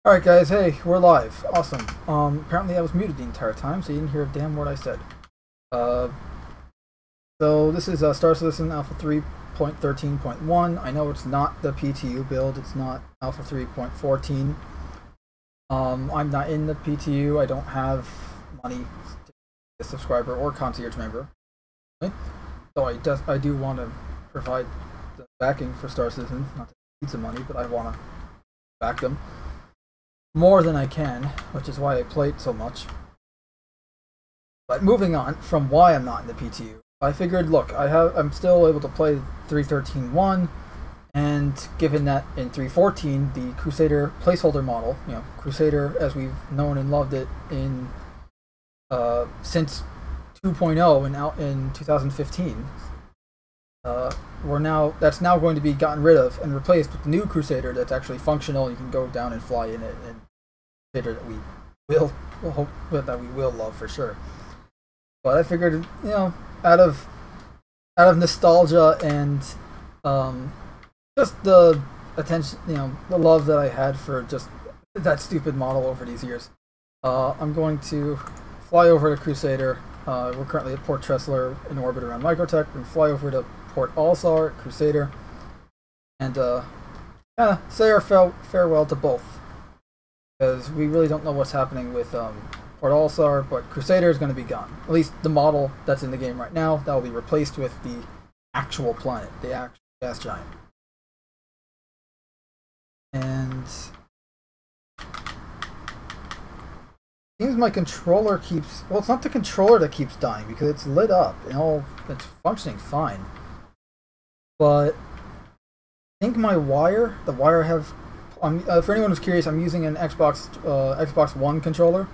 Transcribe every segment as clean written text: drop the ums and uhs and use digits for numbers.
Alright guys, hey, we're live. Awesome. Apparently I was muted the entire time, so you didn't hear a damn word I said. So this is Star Citizen Alpha 3.13.1. I know it's not the PTU build, it's not Alpha 3.14. I'm not in the PTU, I don't have money to be a subscriber or concierge member. So I do want to provide the backing for Star Citizen, not to need some money, but I want to back them more than I can, which is why I played so much. But moving on from why I'm not in the PTU, I figured, look, I'm still able to play 3.13.1, and given that in 3.14 the Crusader placeholder model, Crusader as we've known and loved it in since 2.0 and out in 2015, that's now going to be gotten rid of and replaced with the new Crusader that's actually functional. You can go down and fly in it, and Crusader that we will love for sure. But I figured, out of nostalgia and just the attention, the love that I had for just that stupid model over these years, I'm going to fly over to Crusader. We're currently at Port Tressler in orbit around Microtech. We're going to fly over to Port Olisar, Crusader, and say our farewell to both, because we really don't know what's happening with Port Olisar, but Crusader is going to be gone. At least the model that's in the game right now, that will be replaced with the actual planet, the actual gas giant. And seems my controller keeps, well, it's not the controller that keeps dying because it's lit up and it's functioning fine. But I think my wire, for anyone who's curious, I'm using an Xbox One controller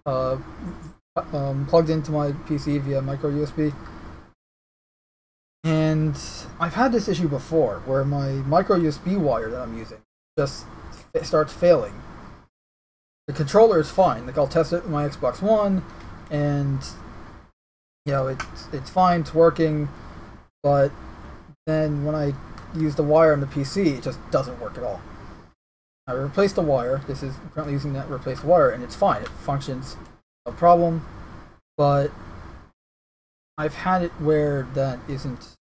plugged into my PC via micro USB. And I've had this issue before where my micro USB wire that I'm using just starts failing. The controller is fine. Like, I'll test it with my Xbox One, and it's fine, it's working. But then when I use the wire on the PC, it just doesn't work at all. I replaced the wire. I'm currently using that replaced wire, and it's fine. It functions, no problem. But I've had it where that isn't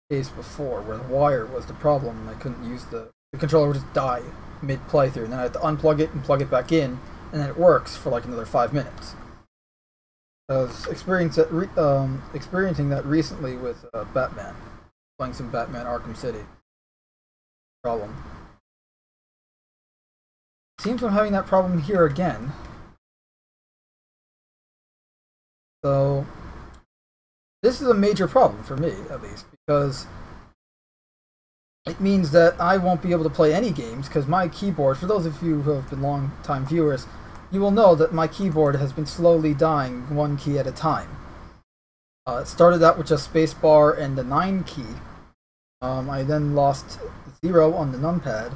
the case before, where the wire was the problem, and I couldn't use the controller would just die mid-playthrough, and then I had to unplug it and plug it back in, and then it works for like another 5 minutes. I was experiencing that recently with Batman, playing some Batman Arkham City. Problem. Seems I'm having that problem here again. So this is a major problem for me, at least, because it means that I won't be able to play any games, because my keyboard, for those of you who have been long-time viewers, you will know that my keyboard has been slowly dying one key at a time. It started out with just spacebar and the 9 key. I then lost 0 on the numpad.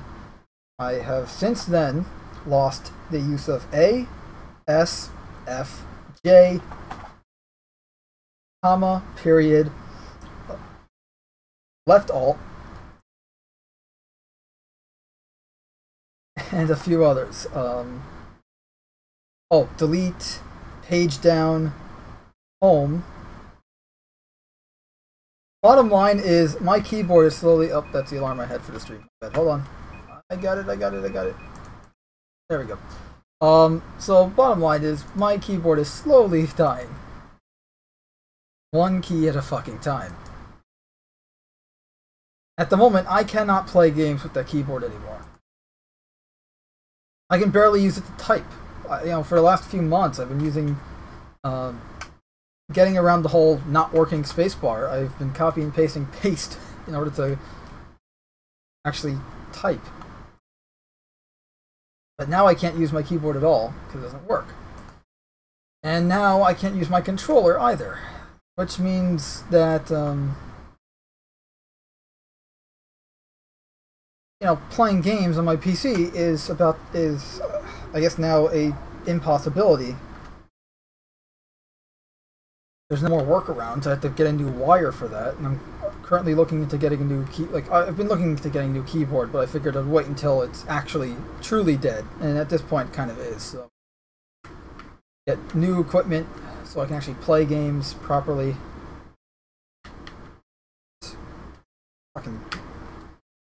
I have since then lost the use of A, S, F, J, comma, period, left alt, and a few others. Delete, page down, home. Bottom line is, my keyboard is slowly up. That's the alarm I had for the stream. Hold on. I got it. There we go. So bottom line is, my keyboard is slowly dying. One key at a fucking time. At the moment, I cannot play games with that keyboard anymore. I can barely use it to type. For the last few months, I've been using, getting around the whole not working spacebar. I've been copy and pasting paste in order to actually type. But now I can't use my keyboard at all because it doesn't work. And now I can't use my controller either, which means that playing games on my PC is I guess now a impossibility. There's no more workarounds. I have to get a new wire for that, and I'm currently looking into getting a new I've been looking into getting a new keyboard, but I figured I'd wait until it's actually truly dead, and at this point, it kind of is. So, get new equipment so I can actually play games properly. Fucking,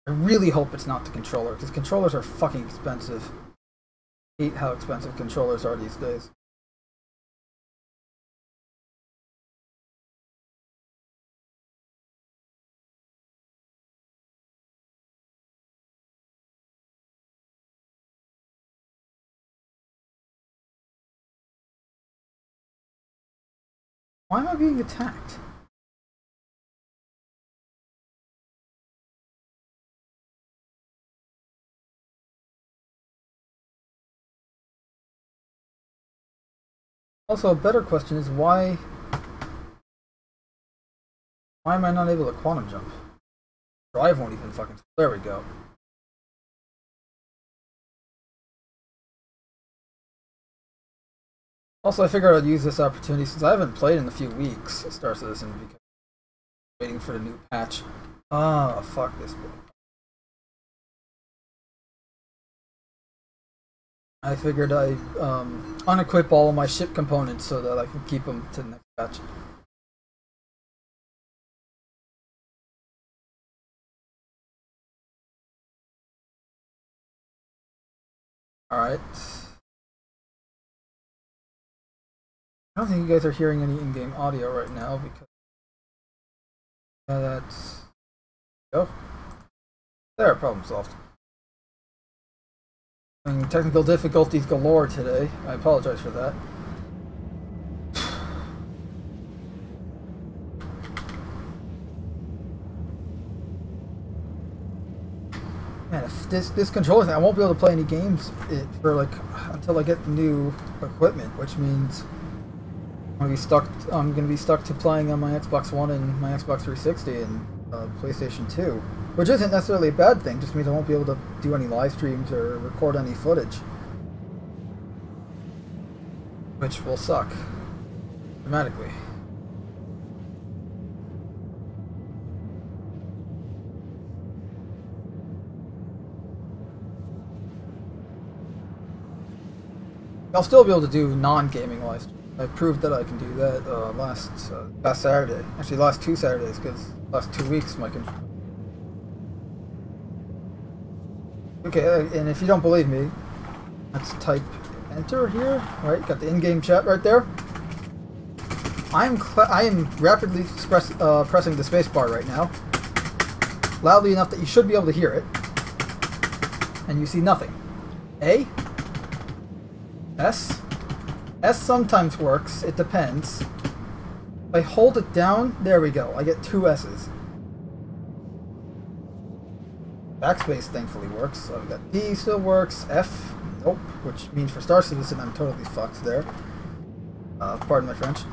I really hope it's not the controller, because controllers are fucking expensive. I hate how expensive controllers are these days. Why am I being attacked? Also, a better question is why am I not able to quantum jump? Drive won't even fucking... There we go. Also, I figured I'd use this opportunity since I haven't played in a few weeks. Star Citizen, because I'm waiting for the new patch. Ah, fuck this bit. I figured I'd unequip all of my ship components so that I can keep them to the next patch. Alright. I don't think you guys are hearing any in-game audio right now because that's... Oh. There, problem solved. Technical difficulties galore today. I apologize for that. Man, if this controller thing, I won't be able to play any games for like until I get the new equipment, which means I'm gonna be stuck to playing on my Xbox One and my Xbox 360 and PlayStation 2. Which isn't necessarily a bad thing, just means I won't be able to do any live streams or record any footage. Which will suck. Dramatically. I'll still be able to do non-gaming live streams. I proved that I can do that last Saturday. Actually, last 2 Saturdays, because last 2 weeks my controller. Okay, and if you don't believe me, let's type enter here. Right, got the in-game chat right there. I am rapidly pressing the spacebar right now, loudly enough that you should be able to hear it, and you see nothing. A, S sometimes works. It depends. If I hold it down, there we go. I get 2 S's. Backspace thankfully works. So I've got D still works. F, nope. Which means for Star Citizen I'm totally fucked there. Pardon my French.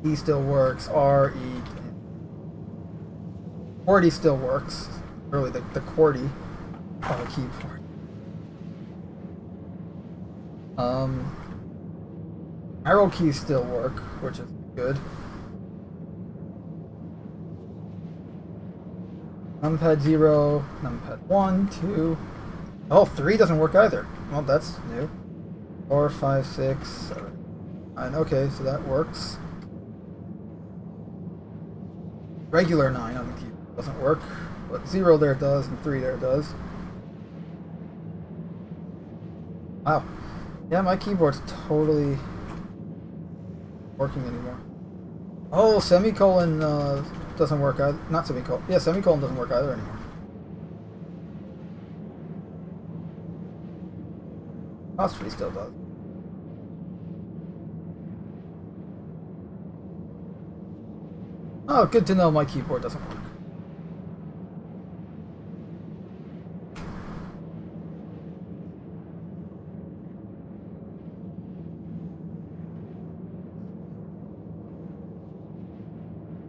E still works. R, E. QWERTY still works. Really, the QWERTY on the keyboard. Arrow keys still work, which is good. Numpad 0, numpad 1, 2... Oh, 3 doesn't work either. Well, that's new. 4, 5, 6, 7, 9. Okay, so that works. Regular 9 on the keyboard doesn't work, but 0 there does, and 3 there does. Wow. Yeah, my keyboard's totally working anymore. Oh, semicolon doesn't work either. Not semicolon. Yeah, semicolon doesn't work either anymore. Apostrophe still does. Oh, good to know my keyboard doesn't work.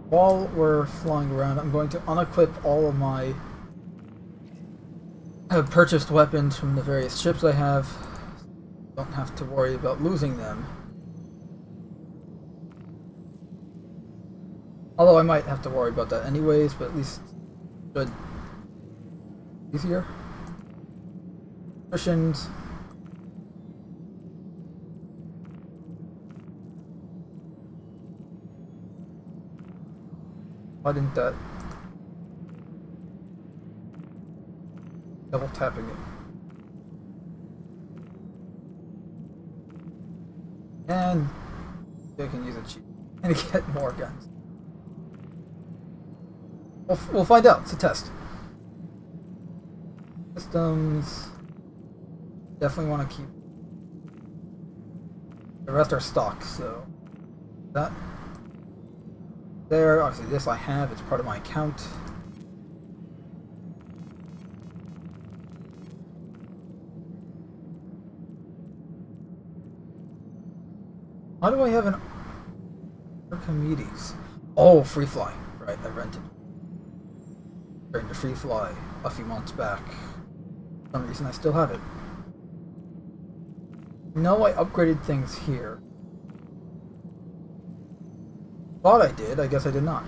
While we're flying around, I'm going to unequip all of my purchased weapons from the various ships I have. Don't have to worry about losing them. Although I might have to worry about that anyways, but at least good. Easier. Cushions. Why didn't that? Double tapping it. And I can use a cheat and get more guns. We'll find out. It's a test. Systems. Definitely want to keep. The rest are stock, so that. There, obviously this I have, it's part of my account. How do I have an Archimedes? Oh, Free Fly. Right, I rented. During the Free Fly a few months back. For some reason I still have it. No, I upgraded things here. Thought I did, I guess I did not.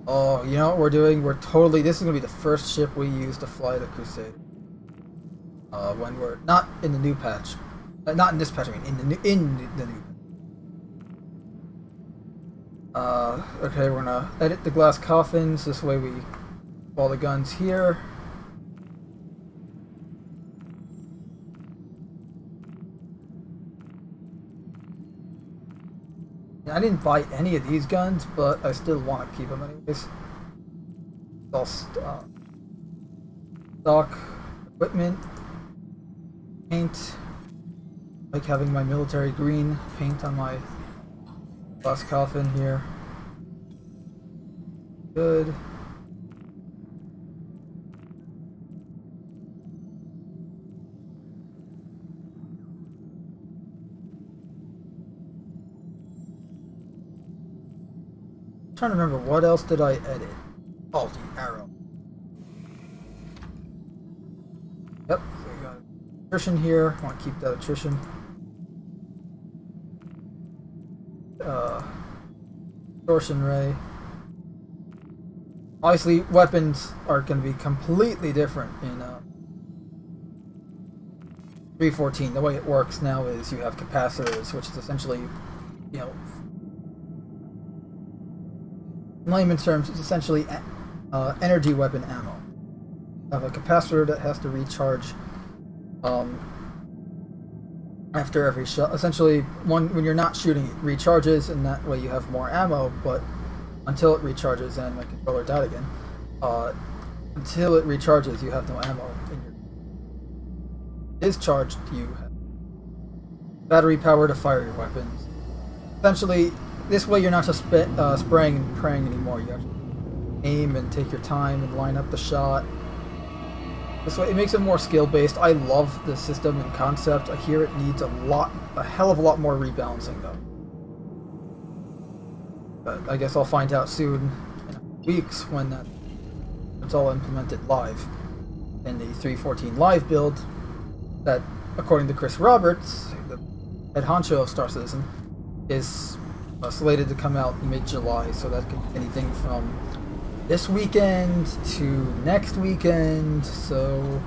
Oh, you know what we're doing? We're totally, this is going to be the first ship we use to fly the Crusader. When we're, not in the new patch. Not in this patch, I mean, in the new okay, we're gonna edit the glass coffins, this way we all the guns here. I didn't buy any of these guns, but I still want to keep them anyways. It's all stock equipment, paint. I like having my military green paint on my glass coffin here. Good. Trying to remember what else did I edit. Oh, the arrow. Yep, so we got attrition here. I want to keep that attrition. Distortion ray. Obviously, weapons are going to be completely different in 3.14. The way it works now is you have capacitors, which is essentially, you know, in layman's terms, it's essentially energy weapon ammo. You have a capacitor that has to recharge after every shot. Essentially, when you're not shooting, it recharges, and that way you have more ammo, but until it recharges, and my controller died again, until it recharges, you have no ammo. In your discharged, you have battery power to fire your weapons. Essentially, this way you're not just spraying and praying anymore. You actually aim and take your time and line up the shot. This way, it makes it more skill-based. I love the system and concept. I hear it needs a hell of a lot more rebalancing, though. But I guess I'll find out soon, in weeks, when it's all implemented live. In the 3.14 live build, that, according to Chris Roberts, the head honcho of Star Citizen, is slated to come out in mid-July, so that could be anything from this weekend to next weekend. So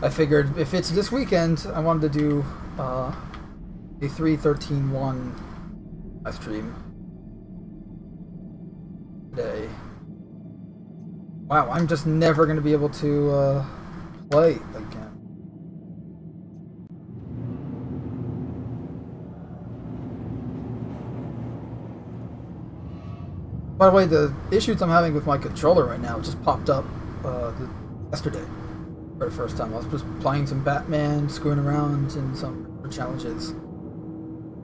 I figured if it's this weekend, I wanted to do a 3.13.1 live stream today. Wow, I'm just never going to be able to play again. By the way, the issues I'm having with my controller right now just popped up yesterday for the first time. I was just playing some Batman, screwing around in some challenges.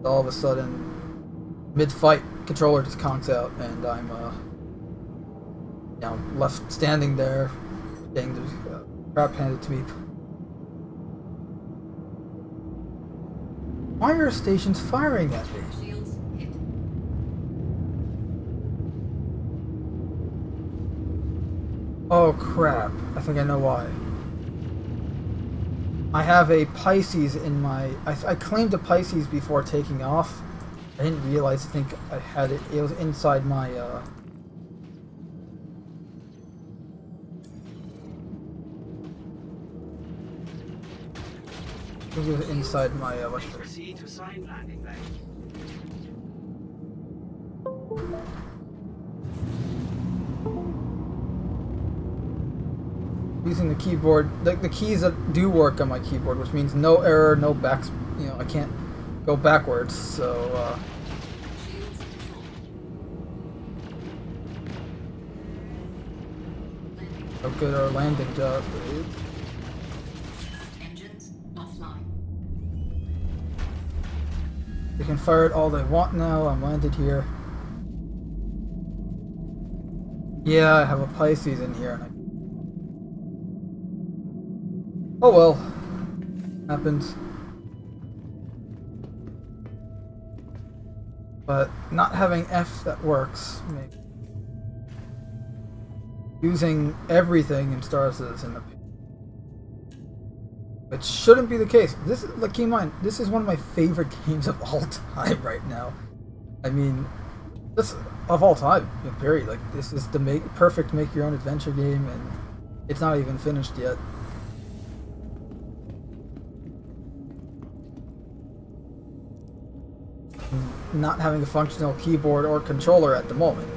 All of a sudden, mid-fight, controller just conks out, and I'm you know, left standing there, getting the crap handed to me. Why are stations firing at me? Oh crap, I think I know why. I have a Pisces in my... I claimed a Pisces before taking off, I didn't realize, I think I had it, it was inside my, I think it was inside my, what's it? Proceed to sign landing bay. Using the keyboard, the keys that do work on my keyboard, which means no error, no backs, you know, I can't go backwards, so, how good our landing job is. Engines offline. They can fire it all they want now. I'm landed here. Yeah, I have a Pisces in here. And oh well. Happens. But not having F that works, maybe. Using everything in Star Citizen, it shouldn't be the case. This is, like, keep in mind, this is one of my favorite games of all time right now. I mean, this of all time, period. Like, this is the perfect make your own adventure game, and it's not even finished yet. Not having a functional keyboard or controller at the moment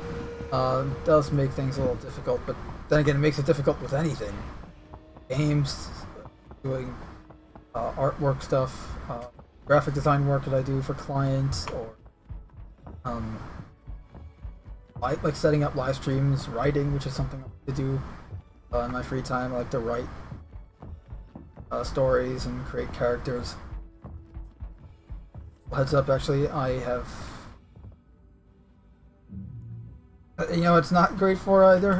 does make things a little difficult, but then again, it makes it difficult with anything. Games, doing artwork stuff, graphic design work that I do for clients, or like setting up live streams, writing, which is something I like to do in my free time. I like to write stories and create characters. Heads up, actually, I have, you know, it's not great for either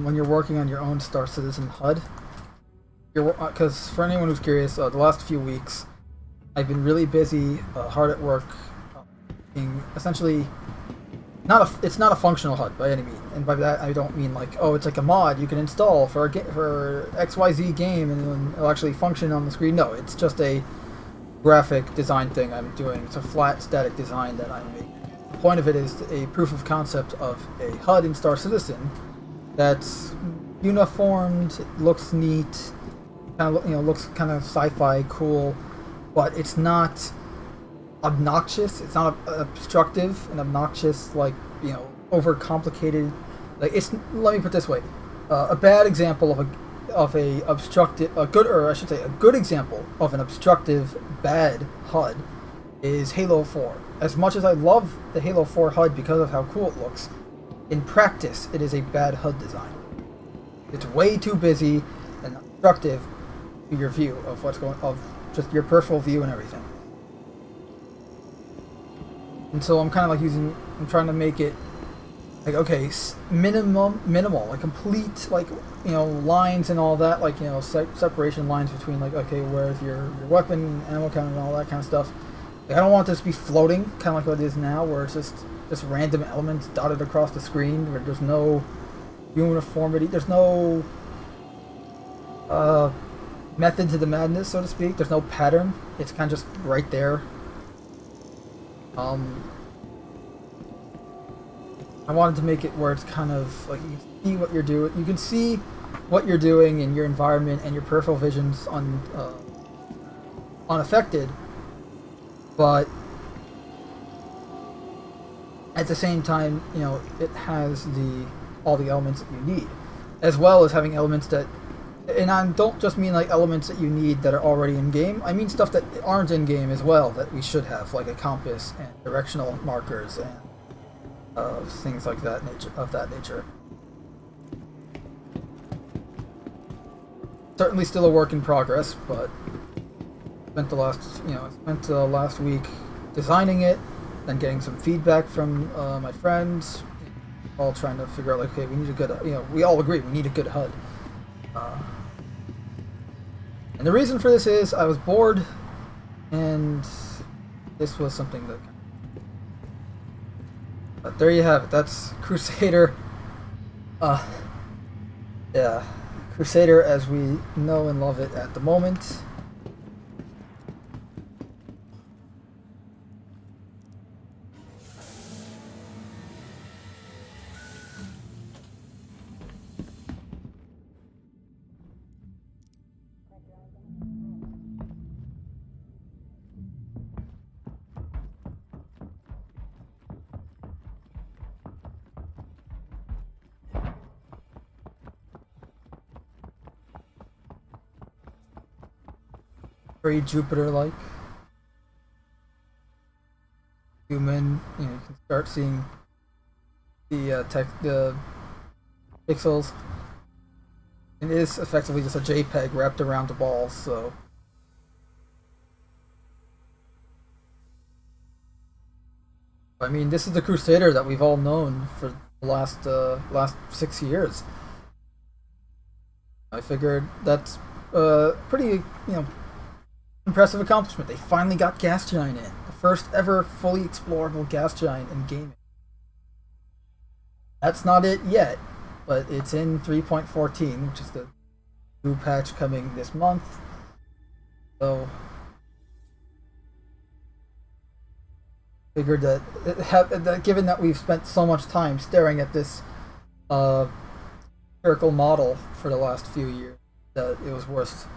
when you're working on your own Star Citizen HUD. Because for anyone who's curious, the last few weeks I've been really busy, hard at work, being essentially it's not a functional HUD by any means, and by that I don't mean like, oh, it's like a mod you can install for XYZ game and it'll actually function on the screen. No, it's just a graphic design thing I'm doing. It's a flat static design that I'm making. The point of it is a proof of concept of a HUD in Star Citizen that's uniformed, looks neat, kind of, you know, looks kind of sci-fi cool, but it's not obnoxious. It's not obstructive and obnoxious, like, you know, overcomplicated. Like, it's, let me put it this way, a bad example of a obstructive, a good example of an obstructive bad HUD is Halo 4. As much as I love the Halo 4 HUD because of how cool it looks, in practice it is a bad HUD design. It's way too busy and obstructive to your view of what's going, of just your peripheral view and everything. And so I'm kind of like I'm trying to make it like, okay, minimal, like complete, like, you know, lines and all that, like, you know, separation lines between, like, okay, where's your weapon, ammo count, and all that kind of stuff. Like, I don't want this to be floating, kind of like what it is now, where it's just random elements dotted across the screen, where there's no uniformity, there's no method to the madness, so to speak. There's no pattern. It's kind of just right there. I wanted to make it where it's kind of like you can see what you're doing. You can see what you're doing in your environment and your peripheral vision's unaffected, but at the same time, you know, it has all the elements that you need, as well as having elements that, and I don't just mean like elements that you need that are already in game. I mean stuff that aren't in game as well that we should have, like a compass and directional markers and things like that nature. Certainly still a work in progress, but spent the last week designing it, then getting some feedback from my friends, all trying to figure out, like, okay, we need a good, you know, we all agree we need a good HUD. And the reason for this is I was bored, and this was something that. But there you have it. That's Crusader. Yeah, Crusader as we know and love it at the moment. very Jupiter-like. Human, you know, you can start seeing the pixels. It is effectively just a JPEG wrapped around the ball, so. I mean, this is the Crusader that we've all known for the last 6 years. I figured that's pretty, you know, impressive accomplishment. They finally got gas giant in, the first ever fully explorable gas giant in gaming. That's not it yet, but it's in 3.14, which is the new patch coming this month. So figured that given that we've spent so much time staring at this spherical model for the last few years, that it was worth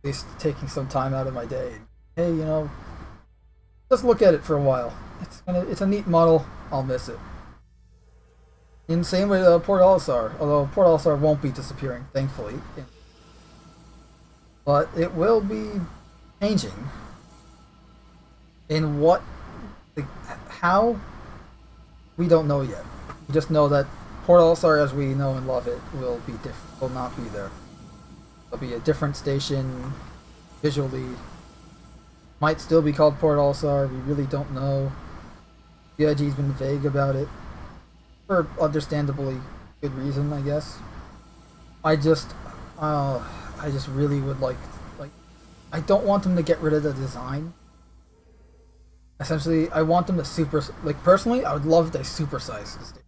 at least taking some time out of my day. Hey, you know, just look at it for a while. It's a neat model. I'll miss it. In the same way Port Olisar, although Port Olisar won't be disappearing, thankfully. But it will be changing. In what, how, we don't know yet. We just know that Port Olisar, as we know and love it, will be different. Will not be there. It'll be a different station, visually. Might still be called Port Olisar. We really don't know. BIG's been vague about it. For understandably good reason, I guess. I just really would like, I don't want them to get rid of the design. Essentially, I want them to personally, I would love if they supersize the station.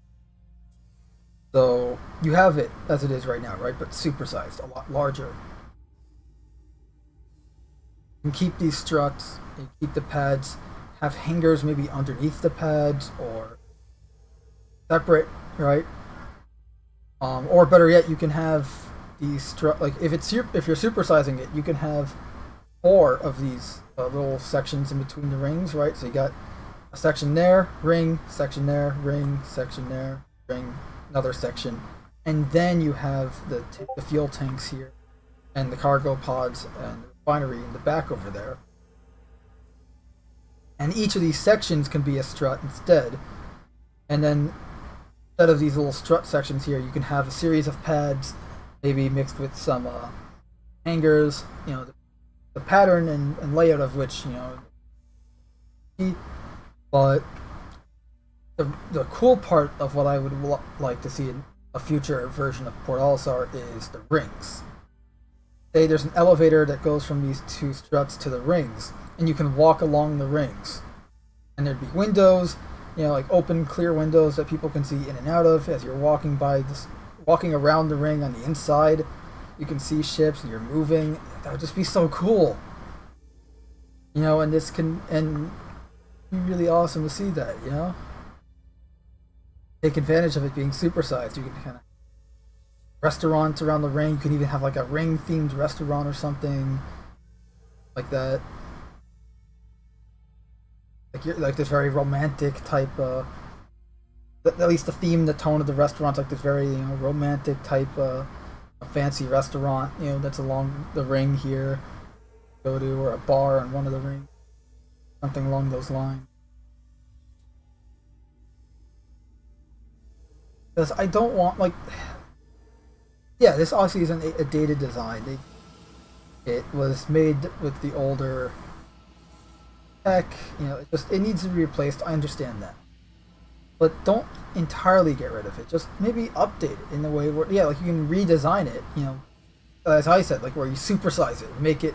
So, you have it as it is right now, right? But supersized, a lot larger. You can keep these struts, you keep the pads, have hangers maybe underneath the pads, or separate, right? Or better yet, you can have these like if you're supersizing it, you can have 4 of these little sections in between the rings, right? So you got a section there, ring, section there, ring, section there, ring, another section, and then you have the fuel tanks here, and the cargo pods and the refinery in the back over there. And each of these sections can be a strut instead, and then instead of these little strut sections here, you can have a series of pads, maybe mixed with some hangers, you know, the pattern and layout of which, you know. But the cool part of what I would like to see in a future version of Port Olisar is the rings. Say there's an elevator that goes from these 2 struts to the rings, and you can walk along the rings. And there'd be windows, you know, like open, clear windows that people can see in and out of as you're walking around the ring on the inside. You can see ships and you're moving. That would just be so cool. You know, and be really awesome to see that, you know? Take advantage of it being supersized. You can kind of restaurants around the ring. You can even have like a ring themed restaurant or something like that. Like this very romantic type, at least the theme, the tone of the restaurant's like this very, you know, romantic type, a fancy restaurant, you know, that's along the ring here, go to, or a bar on one of the rings, something along those lines. Because I don't want, like, yeah, this obviously isn't a dated design. It was made with the older tech, you know, it needs to be replaced. I understand that, but don't entirely get rid of it. Just maybe update it in the way where, yeah, like you can redesign it, you know, as I said, like where you supersize it, make it,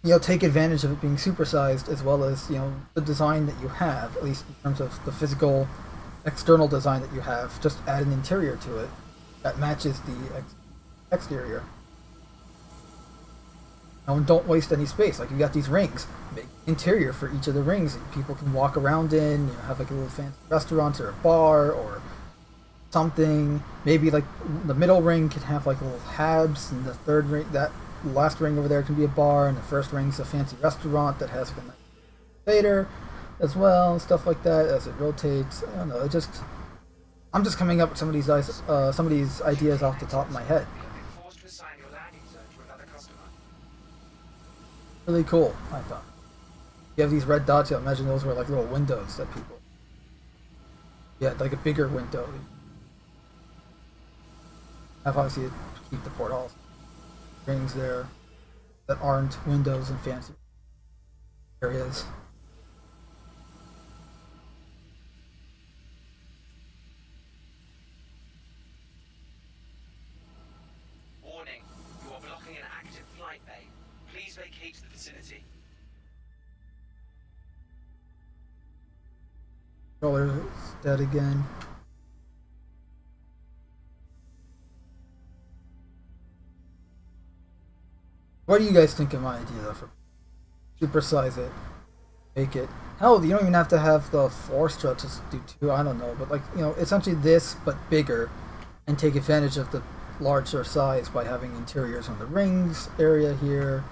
you know, take advantage of it being supersized, as well as, you know, the design that you have, at least in terms of the physical external design that you have. Just add an interior to it that matches the exterior. And don't waste any space. Like, you got these rings, make interior for each of the rings that people can walk around in. You know, have like a little fancy restaurant or a bar or something. Maybe like the middle ring could have like little habs, and the third ring, that last ring over there, can be a bar, and the first ring's a fancy restaurant that has like a theater as well, stuff like that as it rotates. I don't know. I'm just coming up with some of these ideas off the top of my head. Really cool, I thought. You have these red dots, I imagine those were like little windows that people... Yeah, like a bigger window. I've obviously keep the portals. Rings there that aren't windows and fancy areas. Warning, you are blocking an active flight bay. Please vacate the vicinity. Controller's dead again. What do you guys think of my idea though? For supersize it, make it. Hell, you don't even have to have the floor struts to do two. I don't know, but like essentially this but bigger, and take advantage of the larger size by having interiors on the rings area here.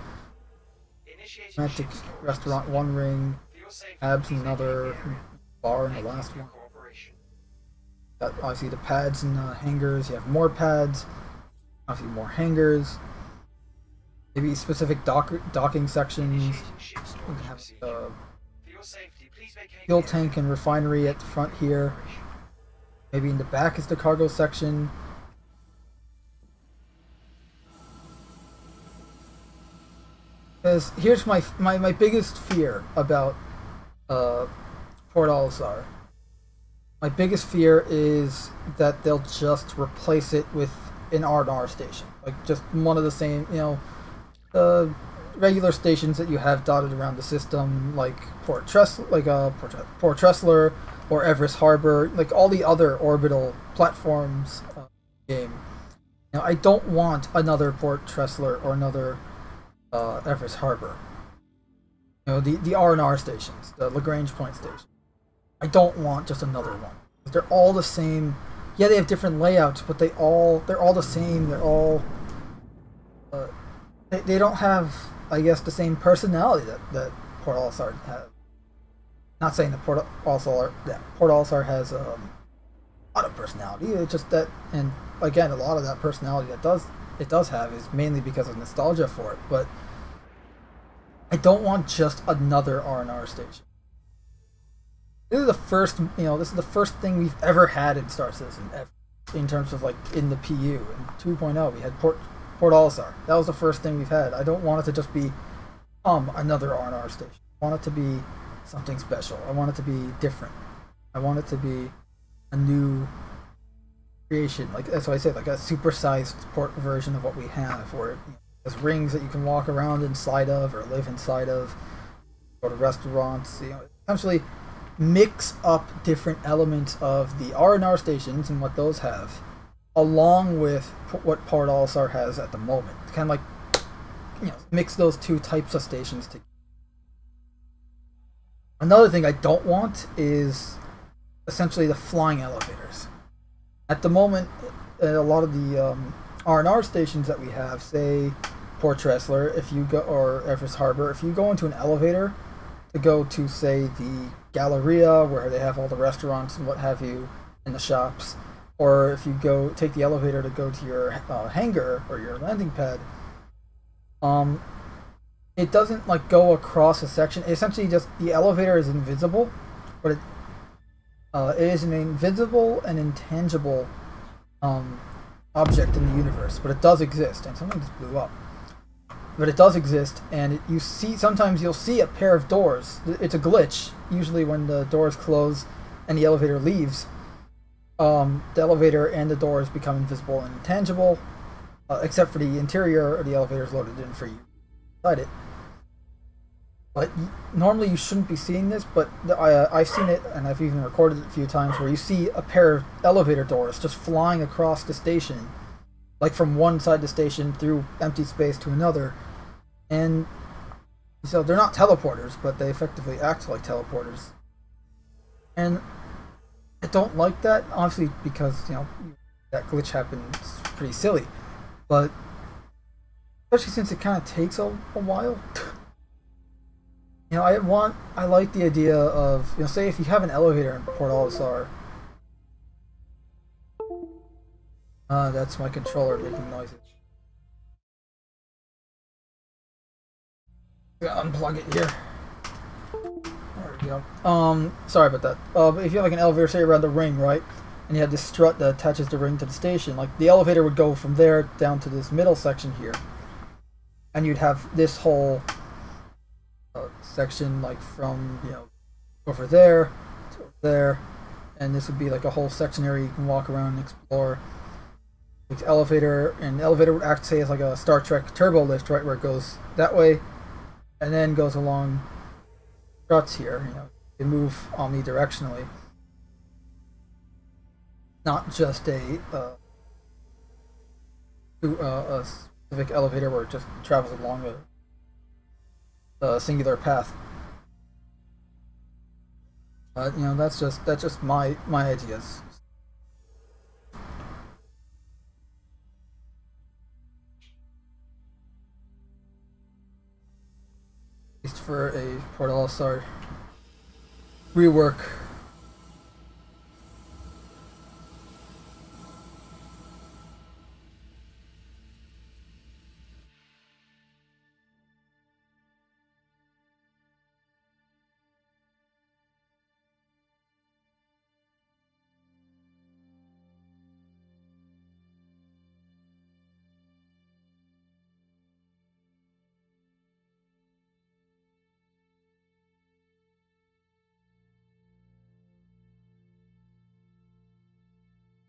Romantic restaurant one ring, abs another, bar in the last one. Got obviously the pads and hangers. You have more pads, obviously more hangers. Maybe specific docking sections. You can have fuel tank and refinery at the front here. Maybe in the back is the cargo section. Because here's my biggest fear about Port Olisar. My biggest fear is that they'll just replace it with an R&R station. Like just one of the same, the regular stations that you have dotted around the system, like Port Tressler or Everest Harbor, like all the other orbital platforms game. I don't want another Port Tressler or another Everest Harbor. The R&R stations, the Lagrange Point station. I don't want just another one. They're all the same. Yeah, they have different layouts, but they're all the same. They're all they don't have, I guess, the same personality that Port Olisar has. Not saying that Port Olisar has a lot of personality. It's just that, and again, a lot of that personality that it does have is mainly because of nostalgia for it. But I don't want just another R&R station. This is the first, this is the first thing we've ever had in Star Citizen, ever, in terms of like in the PU. In 2.0, we had Port Olisar. That was the first thing we've had. I don't want it to just be another R&R station. I want it to be something special. I want it to be different. I want it to be a new creation. Like that's why I said, like a supersized port version of what we have, where it has rings that you can walk around inside of or live inside of, go to restaurants. Essentially mix up different elements of the R&R stations and what those have, along with what Port Olisar has at the moment. Kind of like, mix those two types of stations together. Another thing I don't want is essentially the flying elevators. At the moment, a lot of the R&R stations that we have, say Port Tressler, or Everest Harbor, if you go into an elevator to go to, say, the Galleria, where they have all the restaurants and what have you, and the shops, or if you take the elevator to go to your hangar or your landing pad, it doesn't like go across a section. Essentially, just the elevator is invisible, but it is an invisible and intangible object in the universe, but it does exist. And something just blew up. But it does exist, and sometimes you'll see a pair of doors. It's a glitch, usually when the doors close and the elevator leaves. The elevator and the doors become invisible and intangible, except for the interior, or the elevator is loaded in for you inside it. But normally you shouldn't be seeing this, but I've seen it, and I've even recorded it a few times, where you see a pair of elevator doors just flying across the station, like from one side of the station through empty space to another. And so they're not teleporters, but they effectively act like teleporters. And I don't like that, obviously, because, that glitch happens pretty silly. But especially since it kind of takes a while. I like the idea of, say if you have an elevator in Port Olisar. That's my controller making noises. Gotta unplug it here. There we go. Sorry about that. But if you have like an elevator, say around the ring, right? And you have this strut that attaches the ring to the station, like the elevator would go from there down to this middle section here. And you'd have this whole section like from, you know, over there to over there. And this would be like a whole section area you can walk around and explore. The elevator, and the elevator would act, say, as like a Star Trek turbo lift, right, where it goes that way and then goes along struts here. You know, they move omnidirectionally. Not just a specific elevator where it just travels along a singular path. But you know, that's just my ideas. At least for a Port Olisar rework.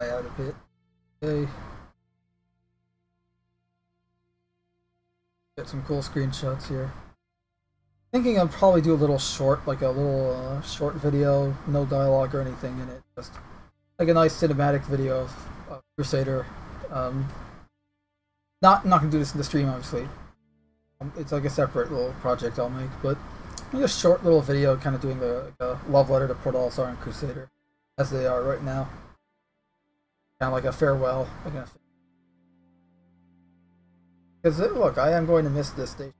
Out a bit. Okay. Get some cool screenshots here. Thinking I'll probably do a little short, like a little short video, no dialogue or anything in it. Just like a nice cinematic video of Crusader. Not gonna do this in the stream, obviously. It's like a separate little project I'll make, but a short little video, kind of doing like a love letter to Port Olisar and Crusader, as they are right now. Kind of like a farewell. Because look, I am going to miss this station.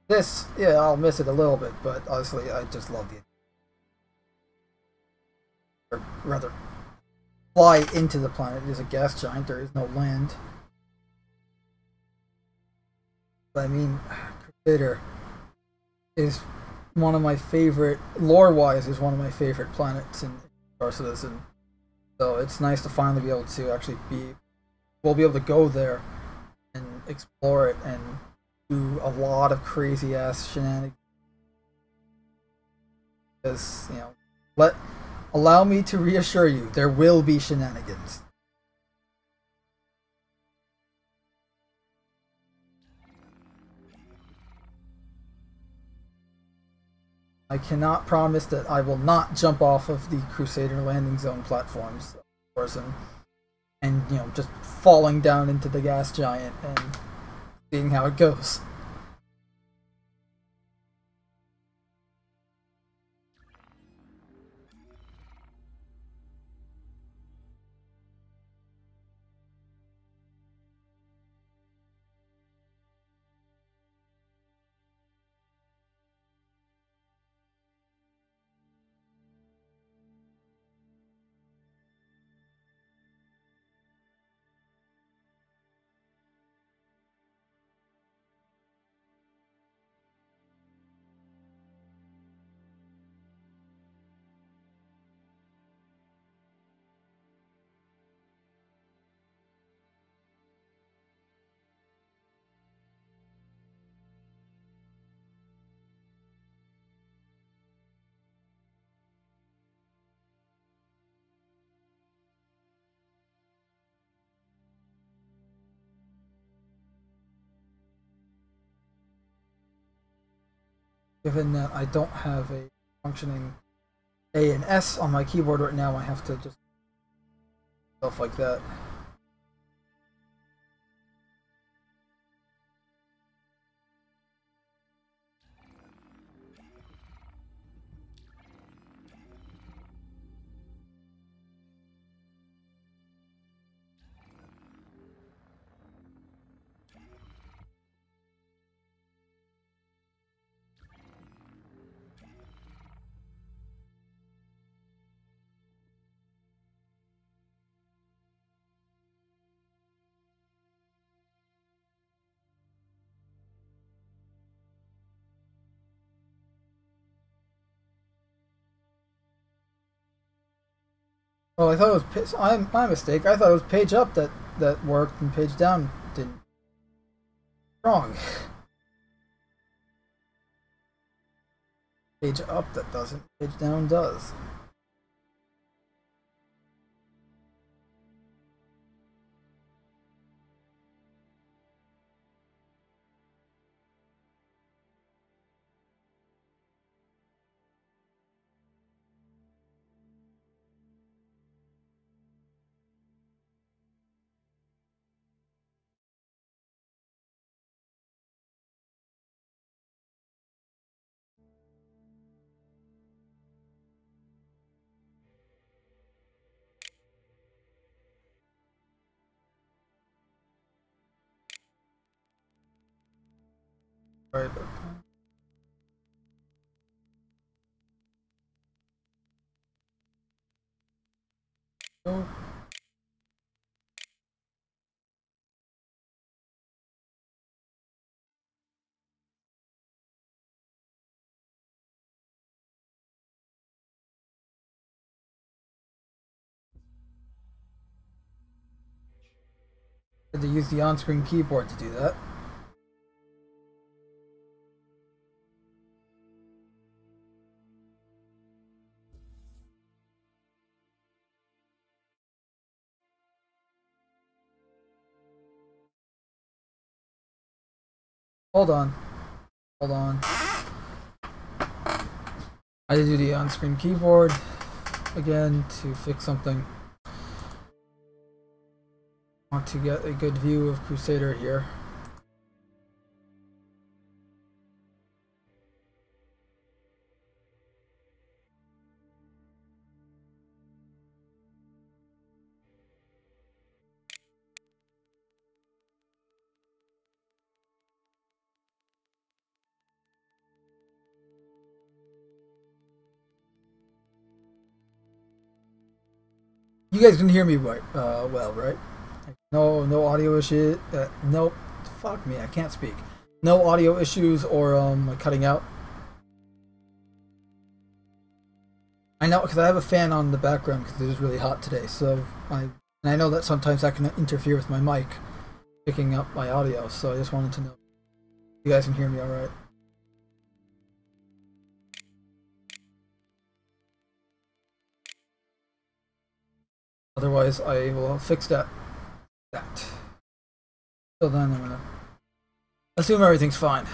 This, yeah, I'll miss it a little bit, but honestly, I just love the. Or rather, fly into the planet. It is a gas giant. There is no land. But I mean, Crusader is one of my favorite, lore-wise, is one of my favorite planets in Star Citizen. So it's nice to finally be able to actually we'll be able to go there and explore it and do a lot of crazy ass shenanigans. Because, you know, allow me to reassure you, there will be shenanigans. I cannot promise that I will not jump off of the Crusader landing zone platforms, of course, and you know, just falling down into the gas giant and seeing how it goes. Given that I don't have a functioning A and S on my keyboard right now, I have to just stuff like that. Well, I thought it was my mistake. I thought it was page up that worked and page down didn't. Wrong. Page up that doesn't. Page down does. Right. Oh. Had to use the on-screen keyboard to do that. Hold on. Hold on. I had to do the on-screen keyboard again to fix something. I want to get a good view of Crusader here. You guys can hear me right, well, right? No audio issue. Nope. Fuck me, I can't speak. No audio issues or like cutting out. I know because I have a fan on in the background because it is really hot today. So I know that sometimes that can interfere with my mic picking up my audio. So I just wanted to know if you guys can hear me all right. Otherwise, I will fix that. So then I'm gonna assume everything's fine.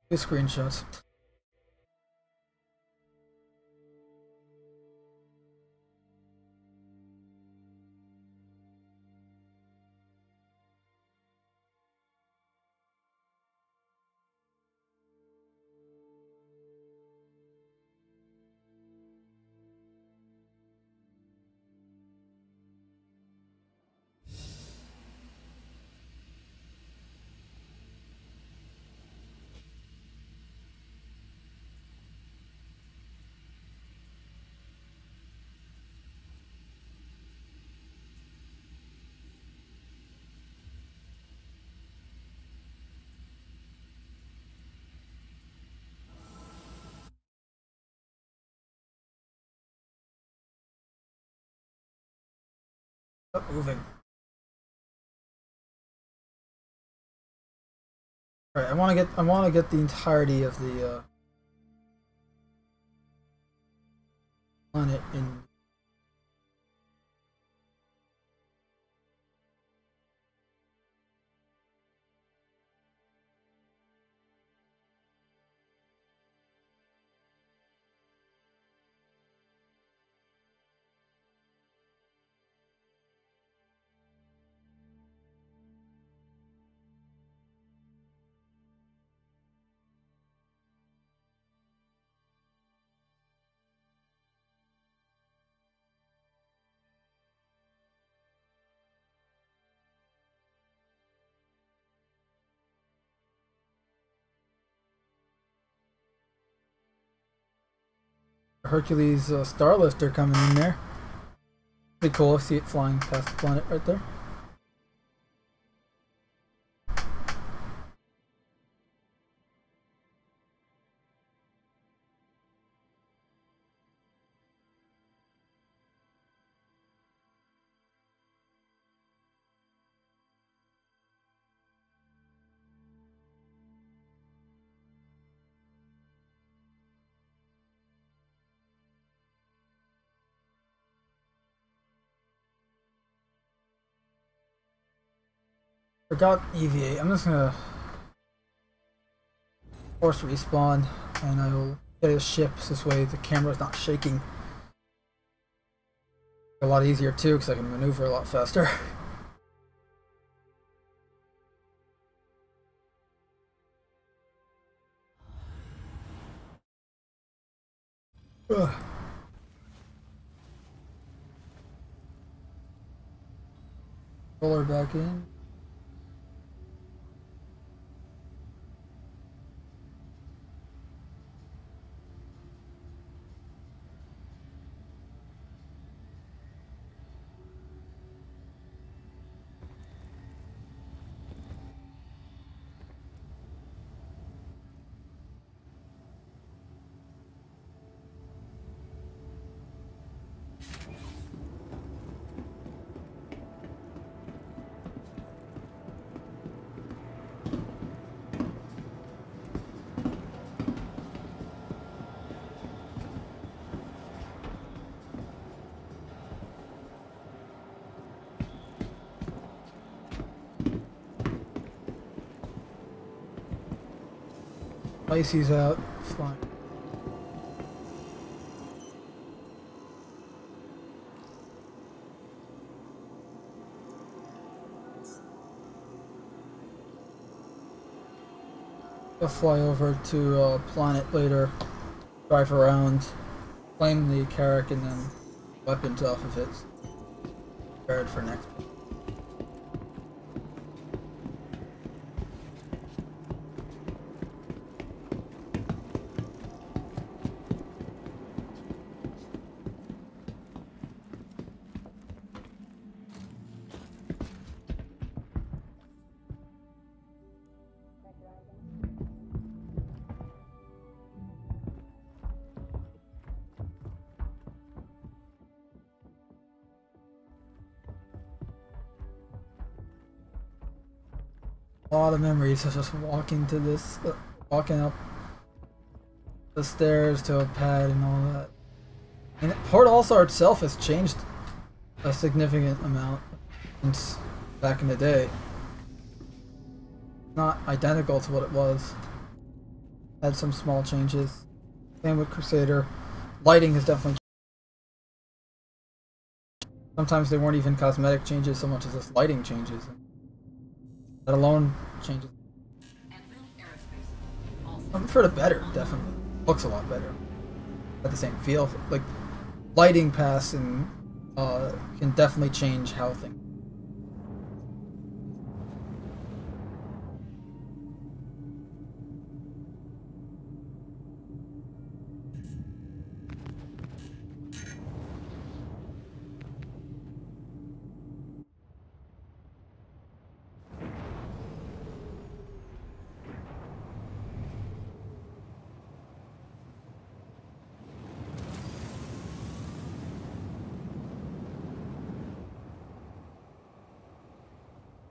Good screenshots. Stop moving. All right, I want to get the entirety of the planet in Hercules Star Lister coming in there. Pretty cool. See it flying past the planet right there. Forgot EVA. I'm just gonna force respawn and I will get his ships this way the camera's not shaking. A lot easier too because I can maneuver a lot faster. Ugh. Pull her back in. Icy's out, flying. I'll fly over to Planet later, drive around, claim the Carrack, and then weapons off of it. Prepared for next. A lot of memories of just walking to this, walking up the stairs to a pad and all that. And Port Olisar itself has changed a significant amount since back in the day. Not identical to what it was. Had some small changes. Same with Crusader. Lighting has definitely changed. Sometimes they weren't even cosmetic changes so much as just lighting changes. That alone changes. For the better, definitely. Looks a lot better. At the same feel. Like, lighting pass and can definitely change how things.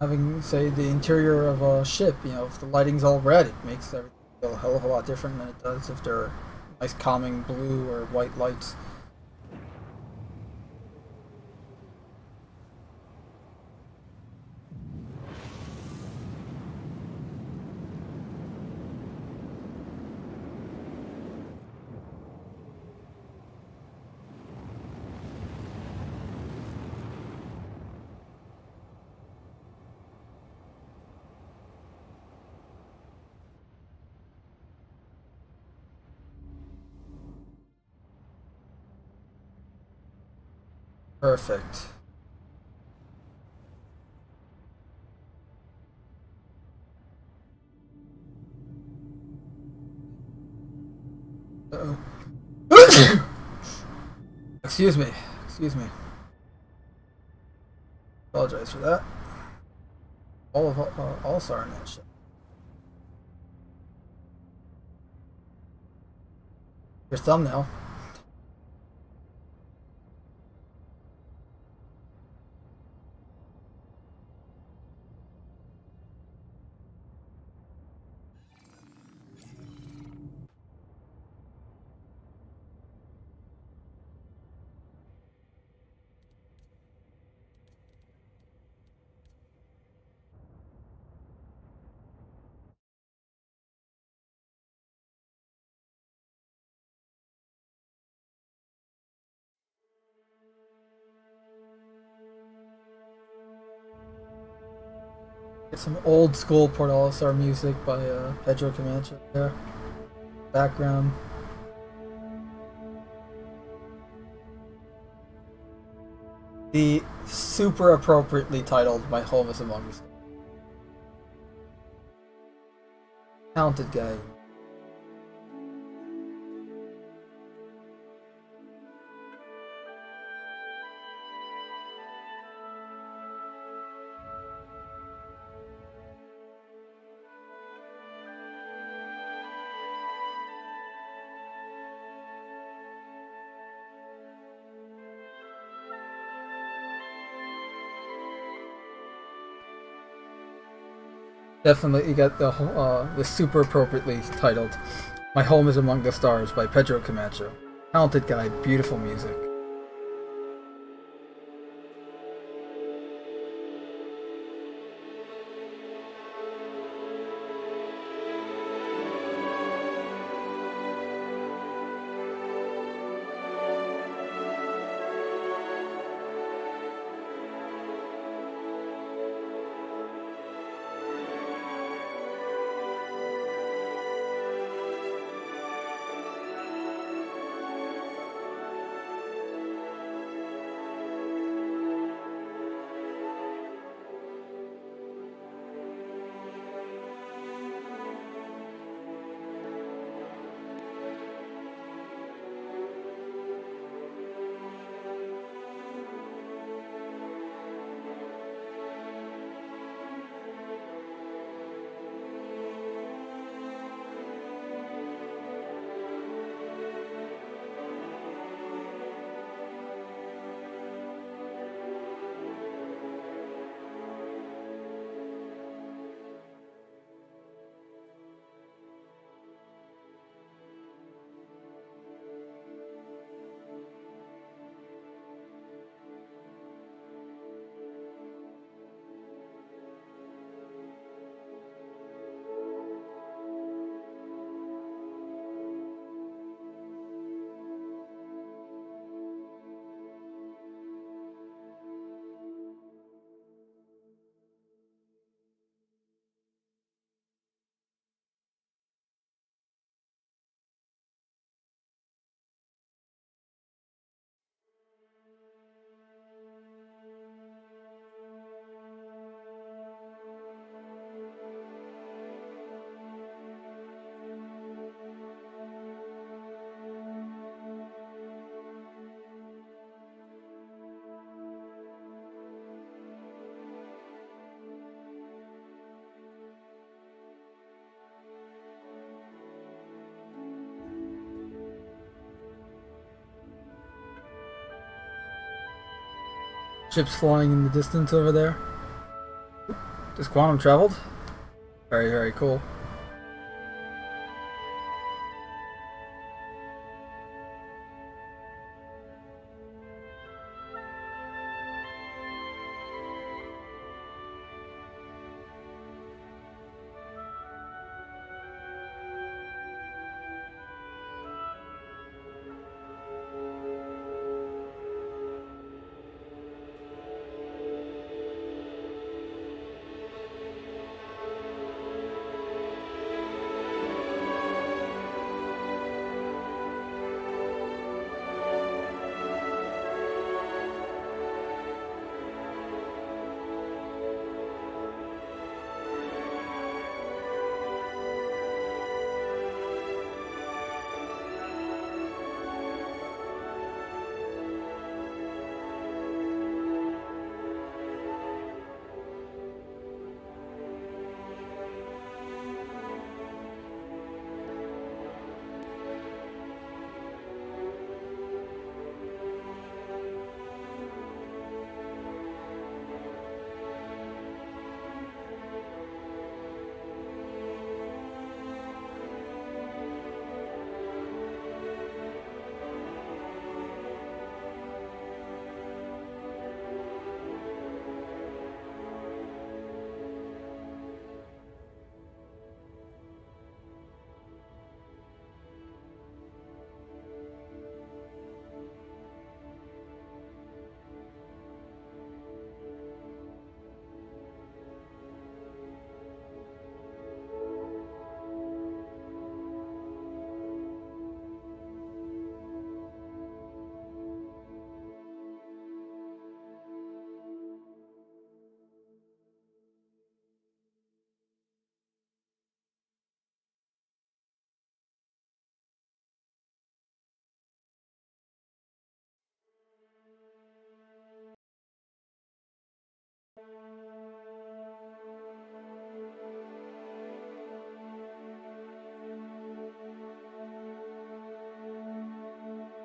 Having, say, the interior of a ship, you know, if the lighting's all red, it makes everything feel a hell of a lot different than it does if they're nice calming blue or white lights. Perfect. Uh-oh. Excuse me. Excuse me. Apologize for that. All of Olisar in that shit. Your thumbnail. Get some old school Port Olisar music by Pedro Camacho there. Background. The super appropriately titled My Home is Among the Stars. Talented guy. Definitely, you got the super appropriately titled "My Home Is Among the Stars" by Pedro Camacho. Talented guy, beautiful music. Ships flying in the distance over there. Just quantum traveled. Very, very cool.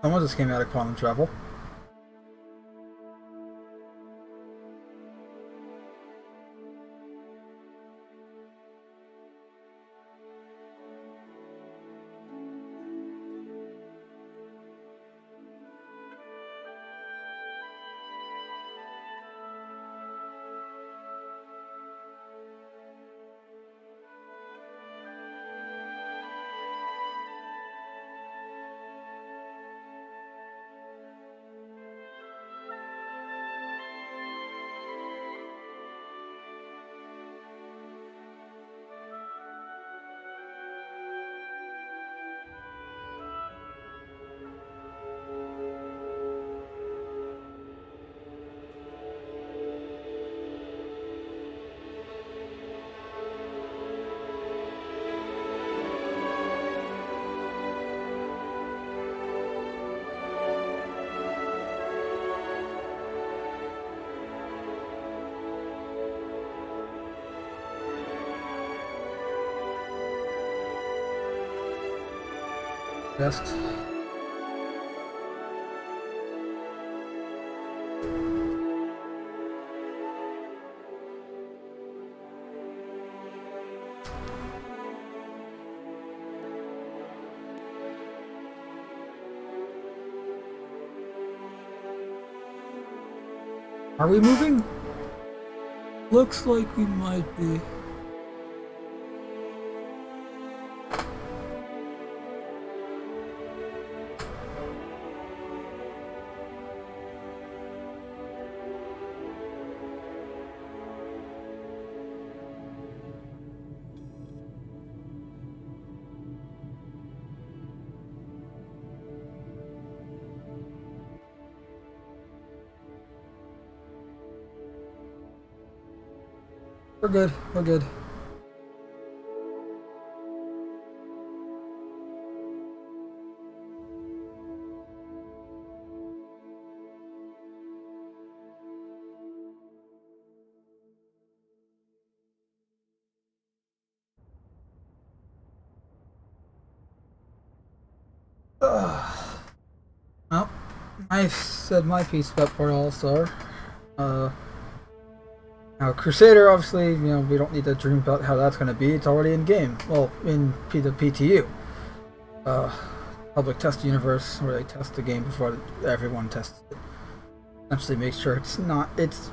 Someone just came out of quantum travel. Best. Are we moving? Looks like we might be. We're good, we're good. Well, I said my piece about Port Olisar. Now, Crusader, obviously, you know, we don't need to dream about how that's going to be. It's already in game. Well, in the PTU, public test universe, where they test the game before everyone tests it. Essentially, make sure it's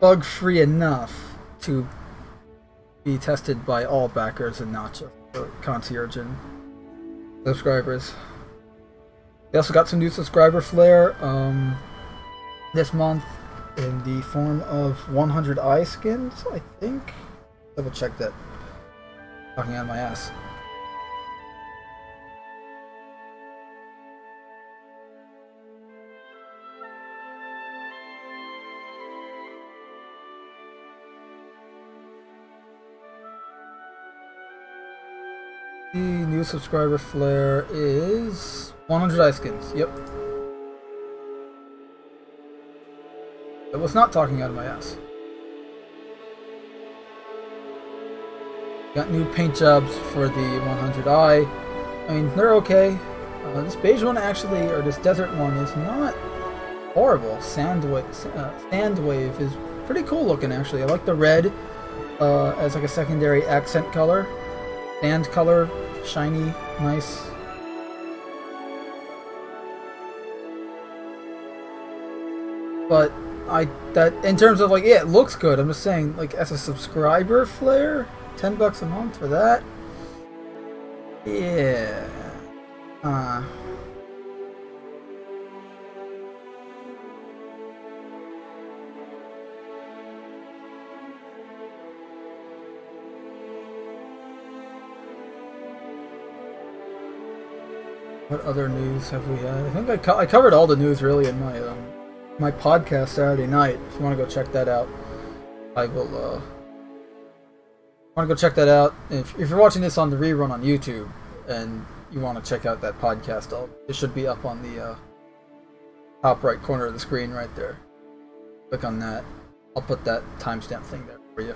bug free enough to be tested by all backers and not just the concierge and subscribers. We also got some new subscriber flair this month, in the form of 100 eye skins, I think. Double check that. Talking out of my ass. The new subscriber flare is 100 eye skins. Yep. I was not talking out of my ass. Got new paint jobs for the 100 eye. I mean, they're okay. This beige one actually, or this desert one, is not horrible. Sand wave is pretty cool looking actually. I like the red as like a secondary accent color. Sand color, shiny, nice. But that in terms of like, yeah, it looks good. I'm just saying, like, as a subscriber flare, $10 a month for that. Yeah. What other news have we had? I think I covered all the news really in my my podcast Saturday night. If you want to go check that out, I will. Want to go check that out? If you're watching this on the rerun on YouTube and you want to check out that podcast, it should be up on the top right corner of the screen right there. Click on that. I'll put that timestamp thing there for you.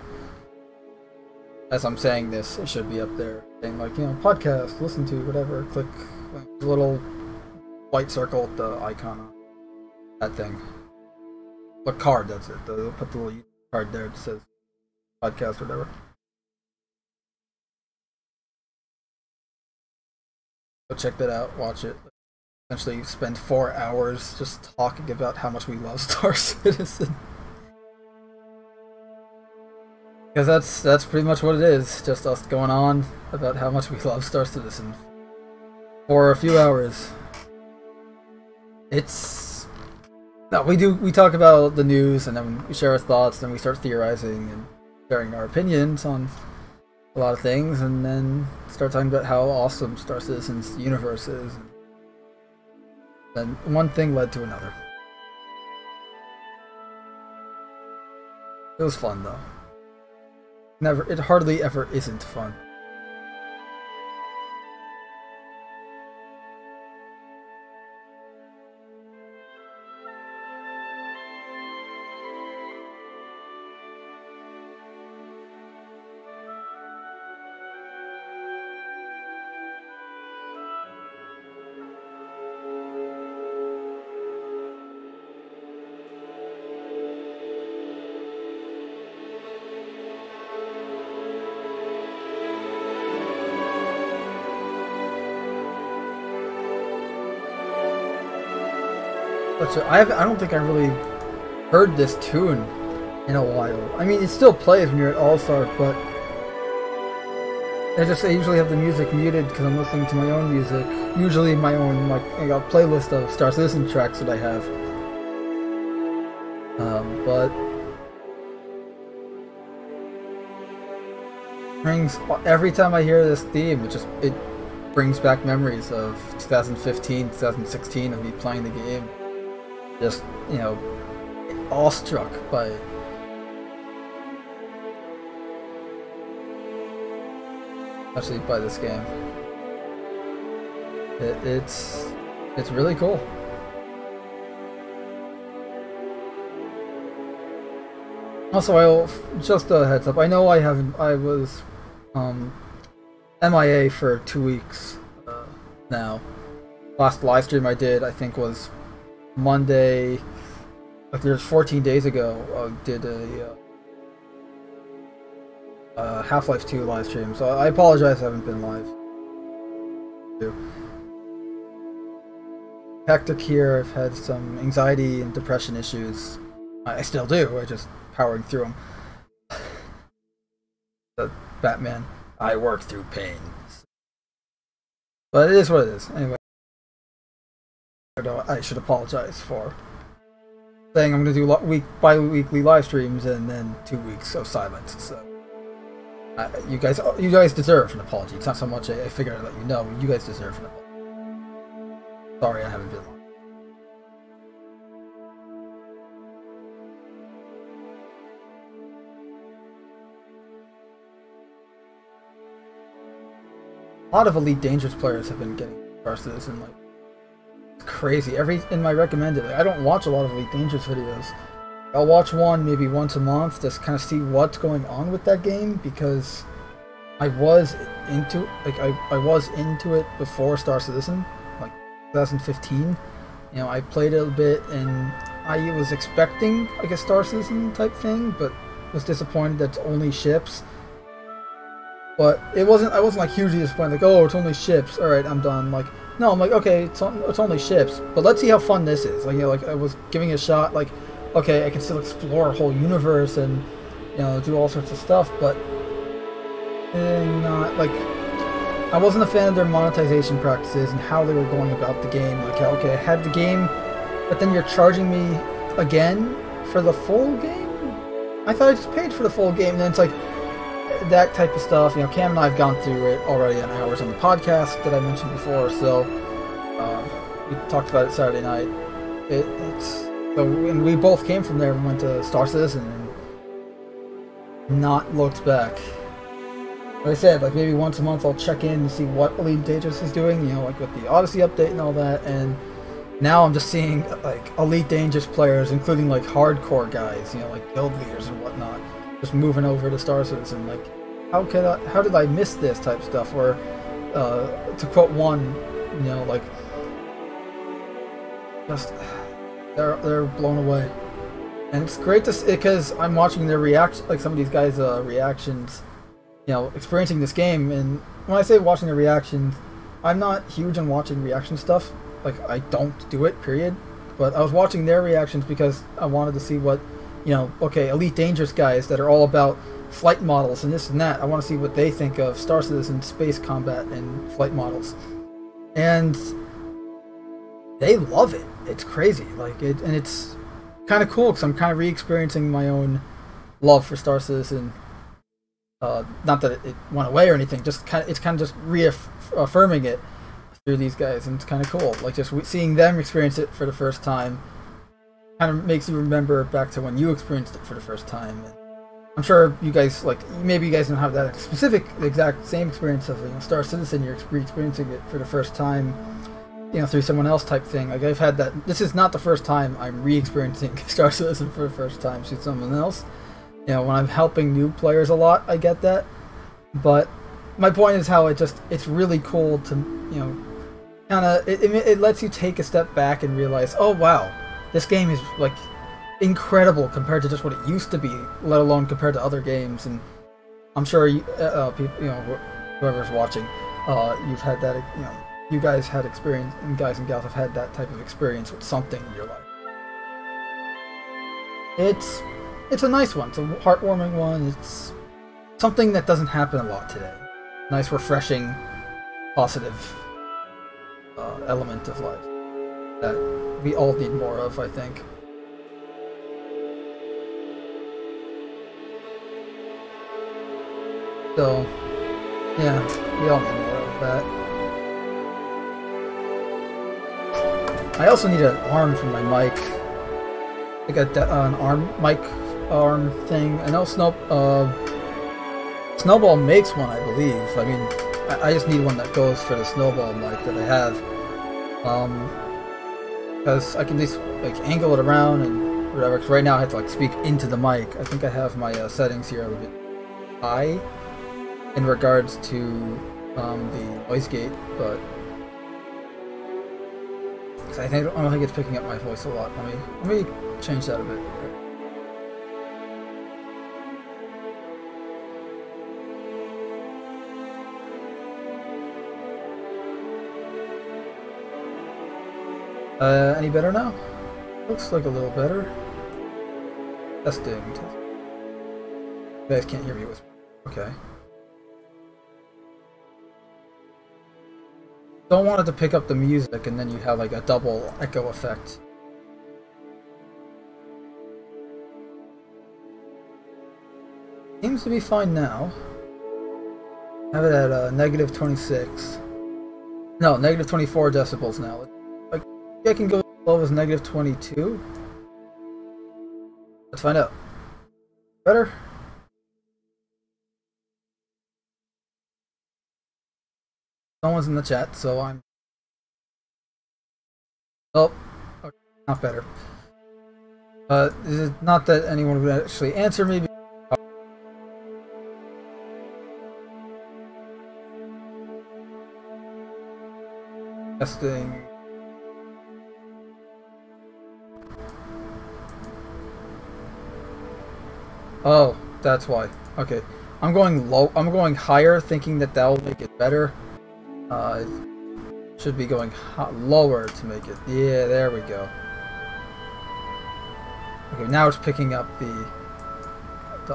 As I'm saying this, it should be up there saying, like, you know, podcast, listen to, whatever. Click the little white circle with the icon on that thing. The card, that's it. They'll put the little card there that says podcast or whatever. So check that out, watch it. Essentially spend 4 hours just talking about how much we love Star Citizen. Because that's pretty much what it is, just us going on about how much we love Star Citizen for a few hours. It's no, we talk about the news and then we share our thoughts, then we start theorizing and sharing our opinions on a lot of things, and then start talking about how awesome Star Citizen's universe is. Then one thing led to another. It was fun though. It hardly ever isn't fun. I don't think I really heard this tune in a while. I mean, it still plays when you're at Olisar, but I usually have the music muted because I'm listening to my own music. Usually my own, like, I got a playlist of Star Citizen tracks that I have. But every time I hear this theme, it brings back memories of 2015, 2016 of me playing the game. Just, you know, awestruck by it. Especially by this game. It's really cool. Also, just a heads up. I know I was MIA for 2 weeks now. Last live stream I did, I think, was Monday, like there's 14 days ago, I did a Half-Life 2 live stream, so I apologize I haven't been live. Hectic here, I've had some anxiety and depression issues. I still do, I'm just powering through them. The Batman, I work through pain. But it is what it is, anyway. I should apologize for saying I'm going to do bi-weekly live streams and then 2 weeks of silence. So you guys deserve an apology. It's not so much I figured I'd let you know. You guys deserve an apology. Sorry I haven't been on. A lot of Elite Dangerous players have been getting Star Citizen, like, crazy. In my recommended, I don't watch a lot of Elite Dangerous videos. I'll watch one maybe once a month, just kind of see what's going on with that game, because I was into it before Star Citizen, like 2015. You know, I played it a bit and I was expecting like a Star Citizen type thing, but was disappointed that it's only ships. But I wasn't like hugely disappointed, like, oh, it's only ships, alright, I'm done. Like, no, I'm like, okay, it's only ships, but let's see how fun this is. Like, you know, like, I was giving it a shot, like, okay, I can still explore a whole universe and, you know, do all sorts of stuff, but not, like, I wasn't a fan of their monetization practices and how they were going about the game. Like, okay, I had the game, but then you're charging me again for the full game? I thought I just paid for the full game, and then it's like, that type of stuff. You know, Cam and I have gone through it already on hours on the podcast that I mentioned before, so we talked about it Saturday night. And we both came from there and went to Star Citizen and not looked back. Like I said, like maybe once a month I'll check in and see what Elite Dangerous is doing, you know, like with the Odyssey update and all that, and now I'm just seeing like Elite Dangerous players, including like hardcore guys, you know, like guild leaders and whatnot, just moving over to Star Citizen. Like, how did I miss this type stuff? Or to quote one, you know, like just they're blown away, and it's great to see because I'm watching their reaction, like some of these guys' reactions, you know, experiencing this game. And when I say watching the reactions, I'm not huge on watching reaction stuff. Like, I don't do it, period. But I was watching their reactions because I wanted to see what, you know, okay, Elite Dangerous guys that are all about flight models and this and that. I want to see what they think of Star Citizen space combat and flight models. And they love it. It's crazy. Like, and it's kind of cool because I'm kind of re-experiencing my own love for Star Citizen. Not that it went away or anything, just it's kind of just reaffirming it through these guys, and it's kind of cool. Like, just seeing them experience it for the first time kind of makes you remember back to when you experienced it for the first time. And I'm sure you guys, like, maybe you guys don't have that specific, exact same experience of, you know, Star Citizen. You're experiencing it for the first time, you know, through someone else type thing. Like, I've had that. This is not the first time I'm re-experiencing Star Citizen for the first time through someone else. You know, when I'm helping new players a lot, I get that. But my point is how it's really cool to, you know, kind of, it lets you take a step back and realize, oh wow, this game is like incredible compared to just what it used to be, let alone compared to other games. And I'm sure you, people, you know, whoever's watching, you've had that, you know, you guys had experience, and guys and gals have had that type of experience with something in your life. It's a nice one. It's a heartwarming one. It's something that doesn't happen a lot today. Nice, refreshing, positive element of life that we all need more of, I think. So, yeah, we all need more of that. I also need an arm for my mic. I got an arm mic arm thing. I know Snowball makes one, I believe. I mean, I just need one that goes for the Snowball mic that I have. Because I can at least, like, angle it around and whatever. Because right now I have to, like, speak into the mic. I think I have my settings here a little bit high in regards to the noise gate, but I don't think it's picking up my voice a lot. Let me change that a bit. Any better now? Looks like a little better. Testing. You guys can't hear me with. Okay. Don't want it to pick up the music and then you have like a double echo effect. Seems to be fine now. Have it at negative 26. No, negative 24 decibels now. Like, I can go as low as negative 22. Let's find out. Better? No one's in the chat, so I'm... Oh, okay, not better. This is not that anyone would actually answer me. Testing. Oh, that's why. Okay, I'm going low. I'm going higher, thinking that that'll make it better. Should be going lower to make it. Yeah, there we go. Okay, now it's picking up the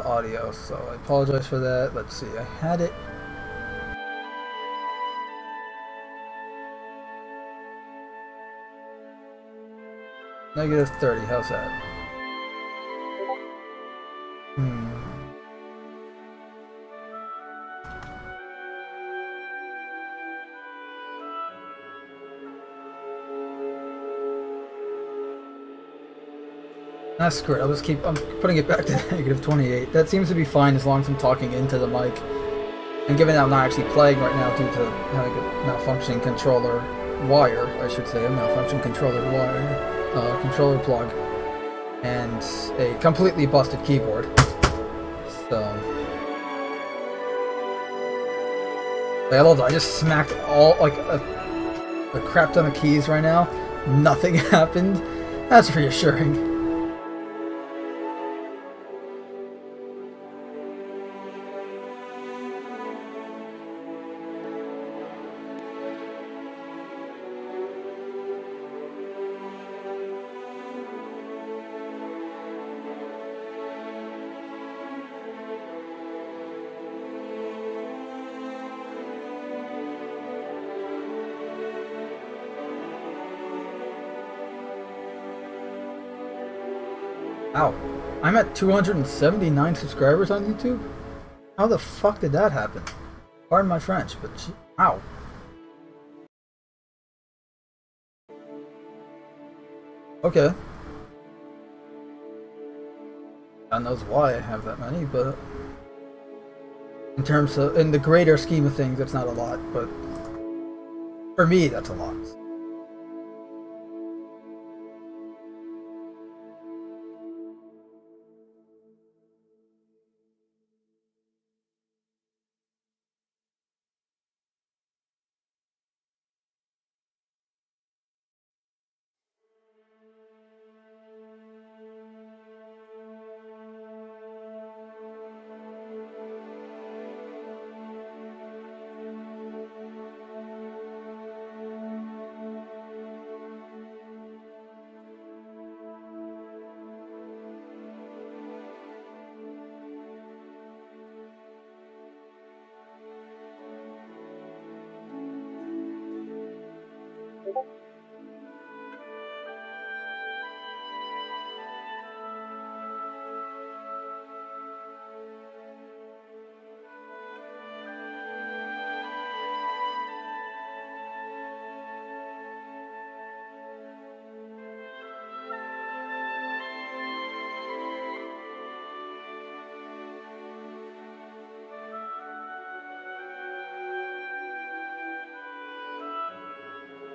audio, so I apologize for that. Let's see. I had it. Negative 30. How's that? That's great. I'm putting it back to negative 28. That seems to be fine as long as I'm talking into the mic. And given that I'm not actually playing right now due to having a malfunctioning controller wire, I should say, a malfunctioning controller wire, controller plug, and a completely busted keyboard. So I love that. I just smacked all, like, a crap ton of keys right now. nothing happened. That's reassuring. Ow. I'm at 279 subscribers on YouTube? How the fuck did that happen? Pardon my French, but ow. Okay. God knows why I have that many, but in terms of, in the greater scheme of things, it's not a lot, but for me, that's a lot.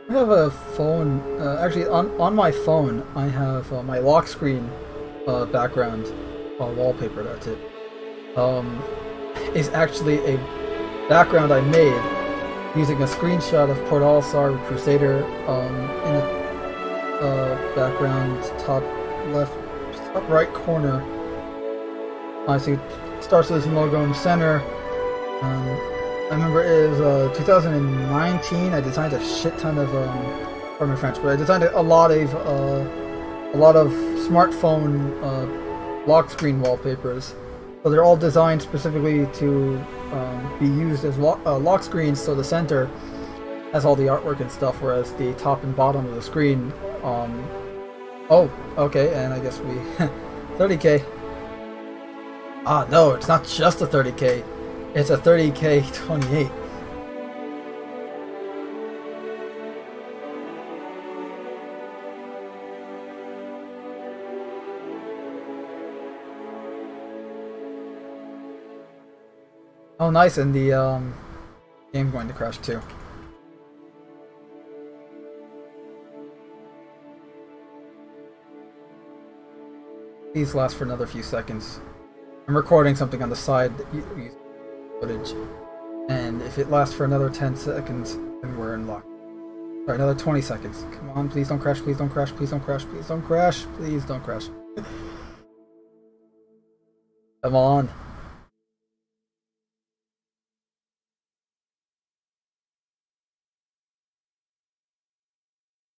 I have a phone, actually on my phone I have my lock screen background wallpaper, that's it. Is actually a background I made using a screenshot of Port Olisar with Crusader in the background top left, top right corner. I see Star Citizen logo in the center. I remember it was 2019. I designed a shit ton of, pardon my French, but I designed a lot of smartphone lock screen wallpapers. So they're all designed specifically to be used as lock screens. So the center has all the artwork and stuff, whereas the top and bottom of the screen. Oh, okay, and I guess we 30K. Ah, no, it's not just a 30K. It's a 30K 28. Oh, nice, and the game's going to crash too. Please last for another few seconds. I'm recording something on the side that you footage, and if it lasts for another 10 seconds, then we're in luck. Sorry, another 20 seconds. Come on, please don't crash, please don't crash, please don't crash, please don't crash, please don't crash. Come on.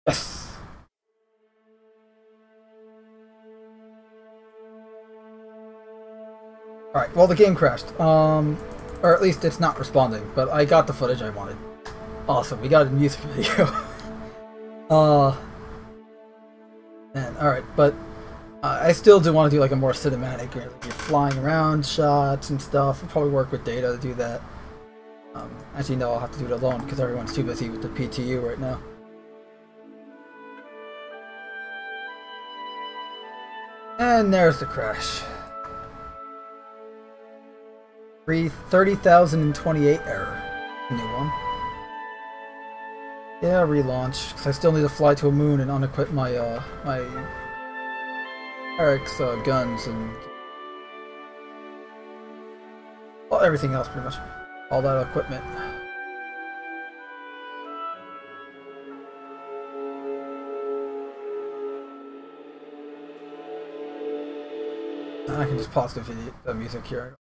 Yes. Alright, well the game crashed. Or at least it's not responding, but I got the footage I wanted. Awesome, we got a music video. Man, alright, but I still do want to do like a more cinematic, you're flying around shots and stuff. I'll probably work with data to do that. Actually, no, I'll have to do it alone because everyone's too busy with the PTU right now. And there's the crash. 30,028 error. New one. Yeah, relaunch. Because I still need to fly to a moon and unequip my my Eric's guns and well, everything else pretty much. All that equipment. I can just pause the music here.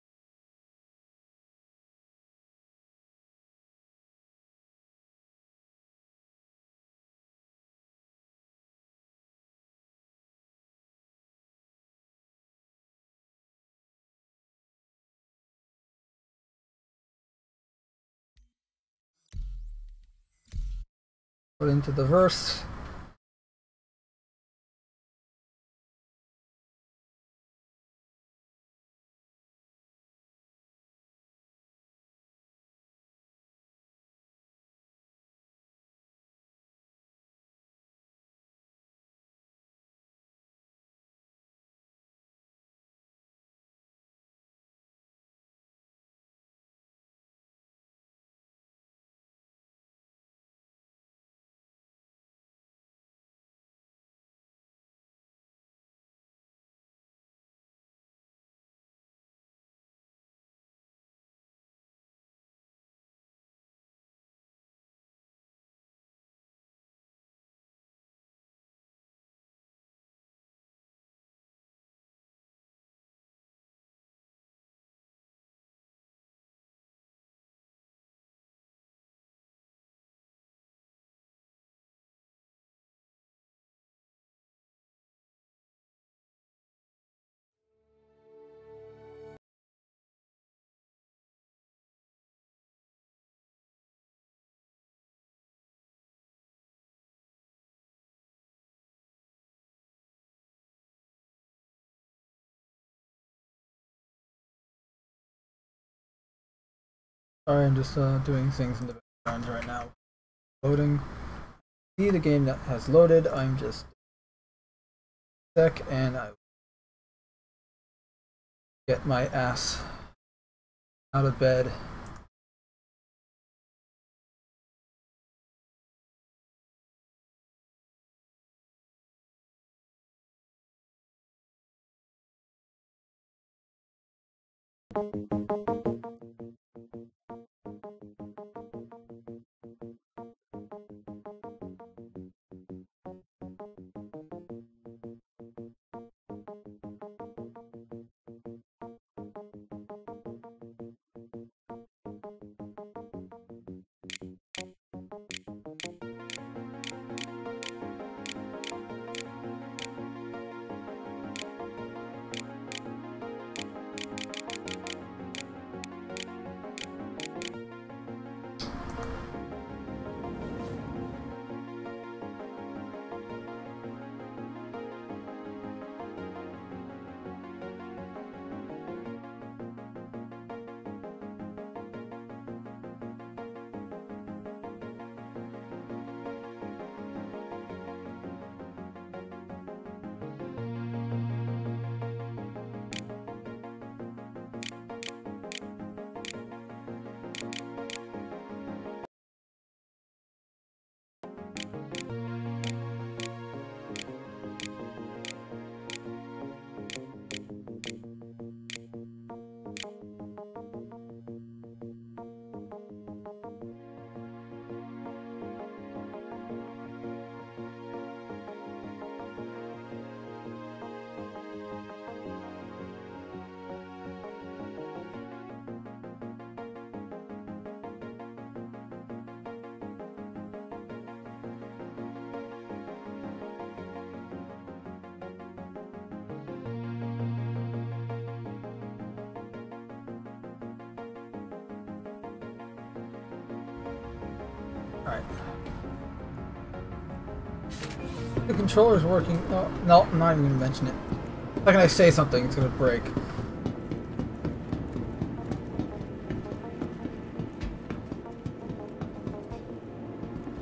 Put into the verse. Sorry, I'm just doing things in the background right now. Loading. See the game that has loaded. I'm just sec and I get my ass out of bed. Alright. The controller's working. Oh, no, I'm not even going to mention it. How can I say something? It's going to break.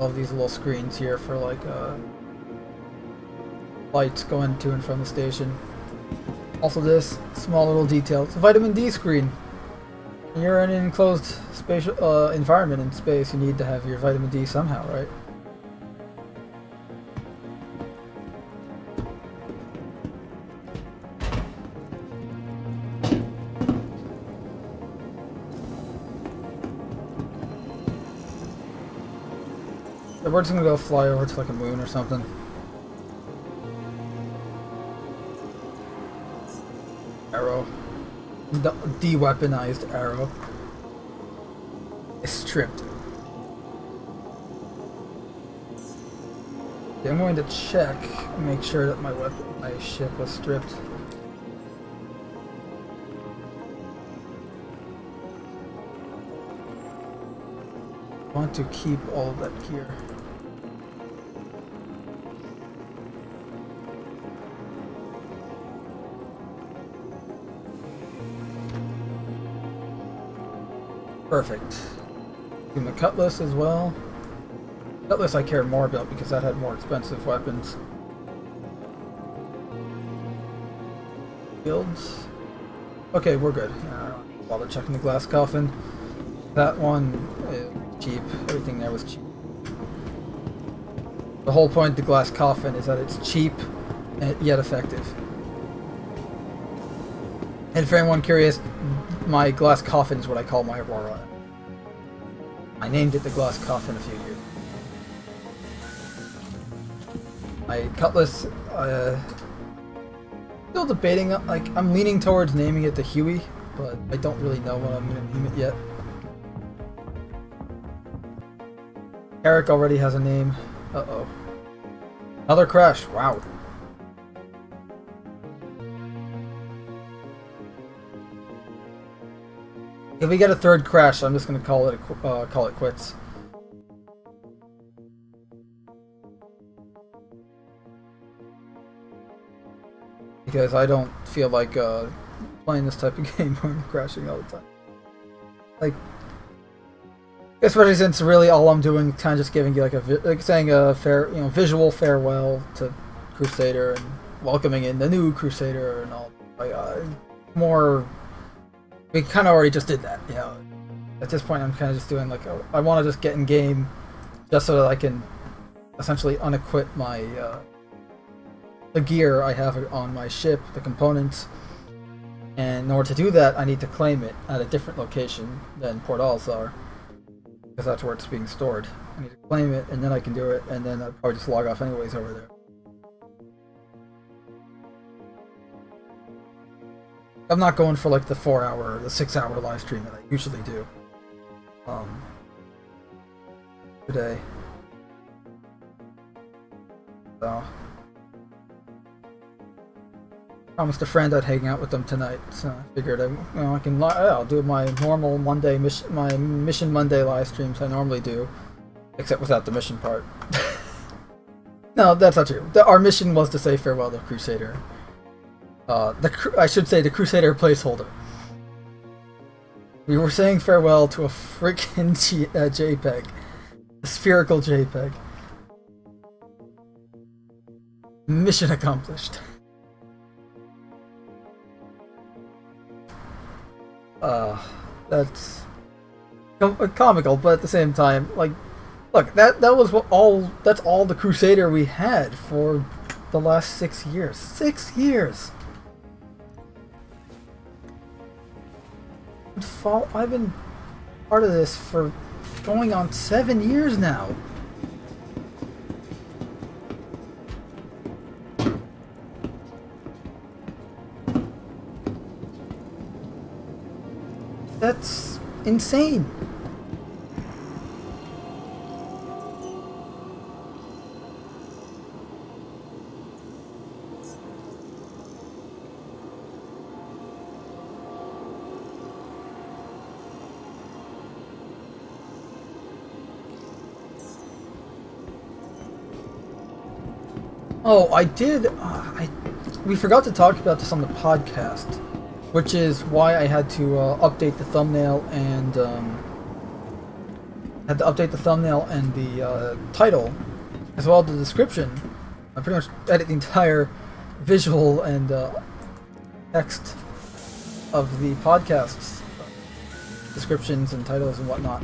All these little screens here for like lights going to and from the station. Also this small little detail. It's a vitamin D screen. When you're in an enclosed spatial environment in space, you need to have your vitamin D somehow, right? So we're just gonna go fly over to like a moon or something. arrow. The de-weaponized arrow is stripped. Okay, I'm going to check and make sure that my ship was stripped. I want to keep all of that gear. Perfect. Do my cutlass as well. Cutlass I care more about because that had more expensive weapons. Shields. Okay, we're good. I don't bother checking the glass coffin. That one is cheap. Everything there was cheap. The whole point of the glass coffin is that it's cheap and yet effective. And for anyone curious, my glass coffin is what I call my Aurora. I named it the glass coffin a few years ago. My cutlass, still debating, like, I'm leaning towards naming it the Huey, but I don't really know what I'm going to name it yet. Eric already has a name. Uh-oh. Another crash, wow. If we get a third crash, I'm just going to call it quits. Because I don't feel like playing this type of game where I'm crashing all the time. Like, especially since really all I'm doing is kind of just giving you like saying a visual farewell to Crusader and welcoming in the new Crusader and all. Like, more. We kind of already just did that, you know. At this point, I'm kind of just doing like I want to just get in game, just so that I can essentially unequip my the gear I have on my ship, the components. And in order to do that, I need to claim it at a different location than Port Olisar, because that's where it's being stored. I need to claim it, and then I can do it, and then I'll probably just log off anyways over there. I'm not going for like the 4-hour or the 6-hour live stream that I usually do. Today. So, promised a friend I'd hang out with them tonight, so I figured I'll do my normal Monday my Mission Monday live streams I normally do, except without the mission part. No, that's not true. Our mission was to say farewell to Crusader. I should say the Crusader placeholder. We were saying farewell to a freaking JPEG. A spherical JPEG. Mission accomplished. That's comical, but at the same time, like, look, that was that's all the Crusader we had for the last 6 years. 6 years! I've been part of this for going on 7 years now. That's insane. Oh, I did. We forgot to talk about this on the podcast, which is why I had to update the thumbnail and the title, as well as the description. I pretty much edit the entire visual and text of the podcast's descriptions and titles and whatnot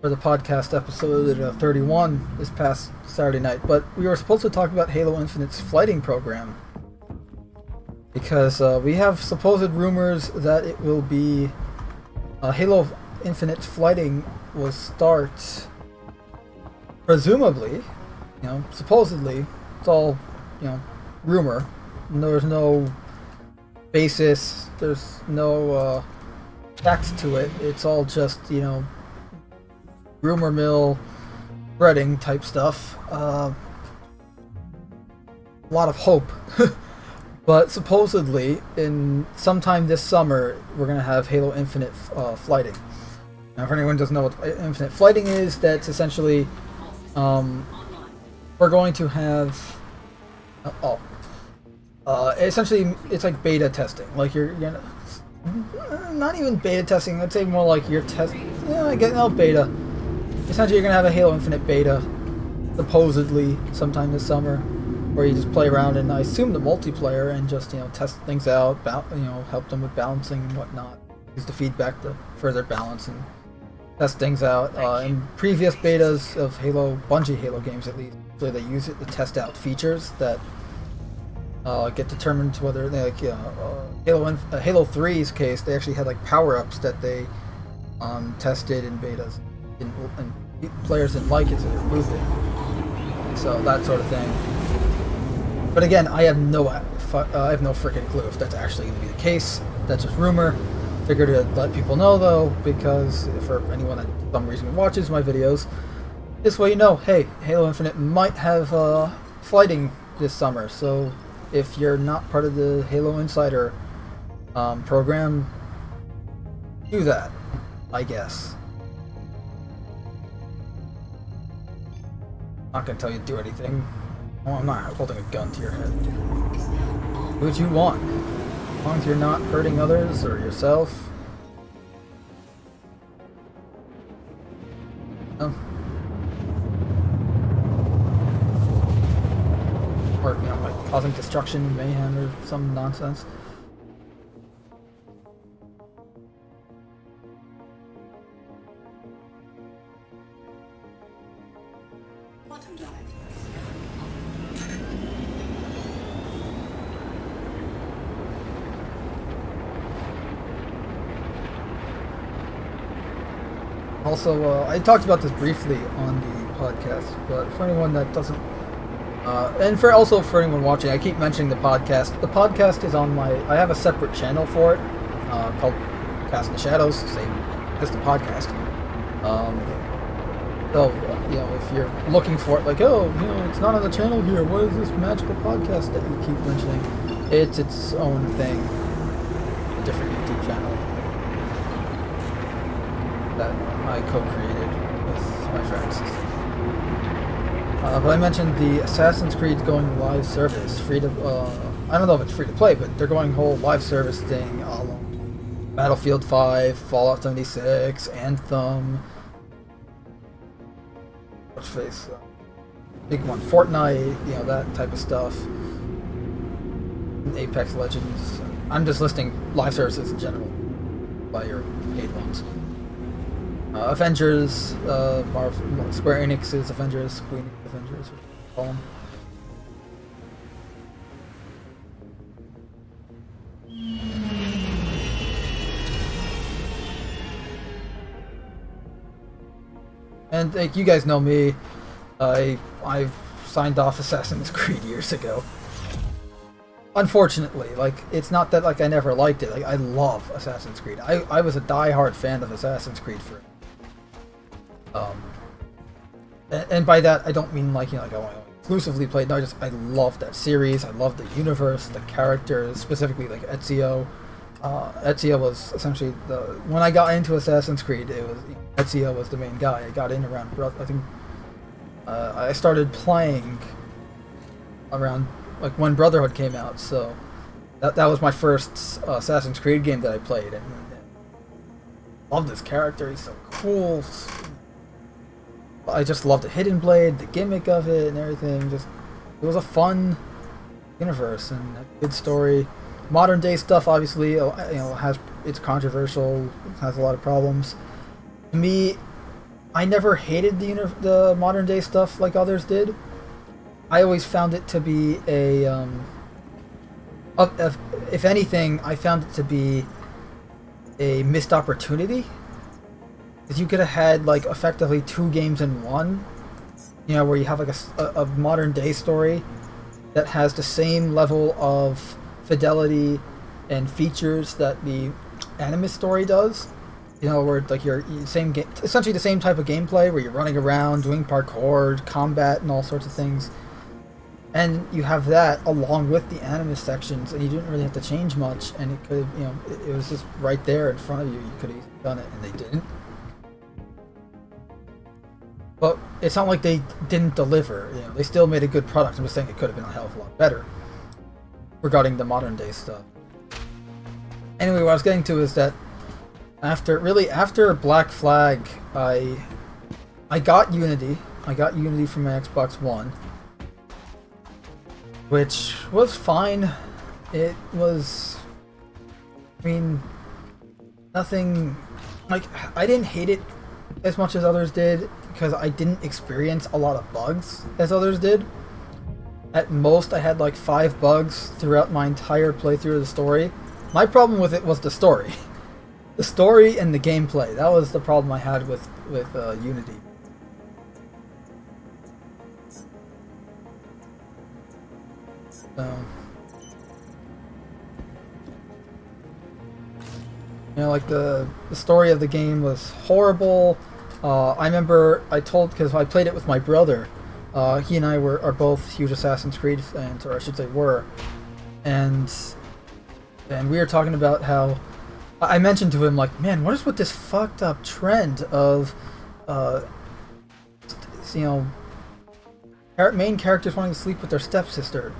for the podcast episode 31 this past Saturday night. But we were supposed to talk about Halo Infinite's flighting program, because we have supposed rumors that it will be Halo Infinite flighting will start, presumably, supposedly, it's all, rumor. There's no basis. There's no facts to it. It's all just, you know, rumor mill, spreading type stuff. A lot of hope. But supposedly, in sometime this summer, we're going to have Halo Infinite flighting. Now, if anyone doesn't know what Infinite flighting is, that's essentially, we're going to have, essentially, it's like beta testing. Like, you're gonna, not even beta testing, I'd say more like you're testing, beta. Essentially, you're going to have a Halo Infinite beta, supposedly, sometime this summer, where you just play around and I assume the multiplayer and just, you know, test things out, you know, help them with balancing and whatnot. Use the feedback to further balance and test things out. In previous betas of Bungie Halo games at least, so they use it to test out features that get determined to whether, like, Halo 3's case, they actually had like power-ups that they tested in betas, and players didn't like it, so they removed it. So that sort of thing. But again, I have no freaking clue if that's actually going to be the case. That's just rumor. Figured to let people know though, because for anyone that for some reason watches my videos, this way you know, hey, Halo Infinite might have flighting this summer. So if you're not part of the Halo Insider program, do that, I guess. Not gonna tell you to do anything. Well, I'm not holding a gun to your head. Do what you want. As long as you're not hurting others or yourself. No. Or, you know, like causing destruction, mayhem, or some nonsense. Also, I talked about this briefly on the podcast, but for anyone that doesn't, and for anyone watching, I keep mentioning the podcast. The podcast is on I have a separate channel for it, called Cast in the Shadows, same as the podcast. So, you know, if you're looking for it, like, oh, you know, it's not on the channel here, what is this magical podcast that you keep mentioning? It's its own thing, a different YouTube channel that I co-created with my friends. But I mentioned the Assassin's Creed going live service, free to, I don't know if it's free to play, but they're going whole live service thing, Battlefield 5, Fallout 76, Anthem, what's face, big one, Fortnite, you know, that type of stuff, Apex Legends. I'm just listing live services in general by your paid ones. Avengers, Square Enix's Avengers, Queen Avengers, what you call them. And like, you guys know me, I've signed off Assassin's Creed years ago. Unfortunately, like, it's not that like I never liked it. Like, I love Assassin's Creed. I was a die-hard fan of Assassin's Creed for. And by that I don't mean like, you know, like I exclusively played. No, I love that series. I love the universe, the characters, specifically like Ezio. Ezio was essentially when I got into Assassin's Creed, Ezio was the main guy. I got in around, I think, I started playing around like when Brotherhood came out, so that was my first Assassin's Creed game that I played, and I love this character. He's so cool. I just loved the Hidden Blade, the gimmick of it, and everything. Just, it was a fun universe and a good story. Modern day stuff, obviously, you know, it's controversial, has a lot of problems. To me, I never hated the modern day stuff like others did. I always found it to be a, if anything, I found it to be a missed opportunity. Because you could have had like effectively 2 games in one, you know, where you have like a modern day story that has the same level of fidelity and features that the Animus story does. You know, where like you're same game, essentially the same type of gameplay where you're running around, doing parkour, combat, and all sorts of things. And you have that along with the Animus sections, and you didn't really have to change much. And it could, you know, it was just right there in front of you. You could have done it, and they didn't. But it's not like they didn't deliver. You know, they still made a good product. I'm just saying it could have been a hell of a lot better regarding the modern day stuff. Anyway, what I was getting to is that after Black Flag, I got Unity. I got Unity from my Xbox One, which was fine. It was, I mean, nothing, like, I didn't hate it as much as others did because I didn't experience a lot of bugs as others did. At most, I had like 5 bugs throughout my entire playthrough of the story. My problem with it was the story. The story and the gameplay. That was the problem I had with Unity. So, you know, like the story of the game was horrible. I remember because I played it with my brother. He and I are both huge Assassin's Creed fans, or I should say were. And we were talking about how I mentioned to him, like, man, what is with this fucked up trend of, you know, main characters wanting to sleep with their stepsister?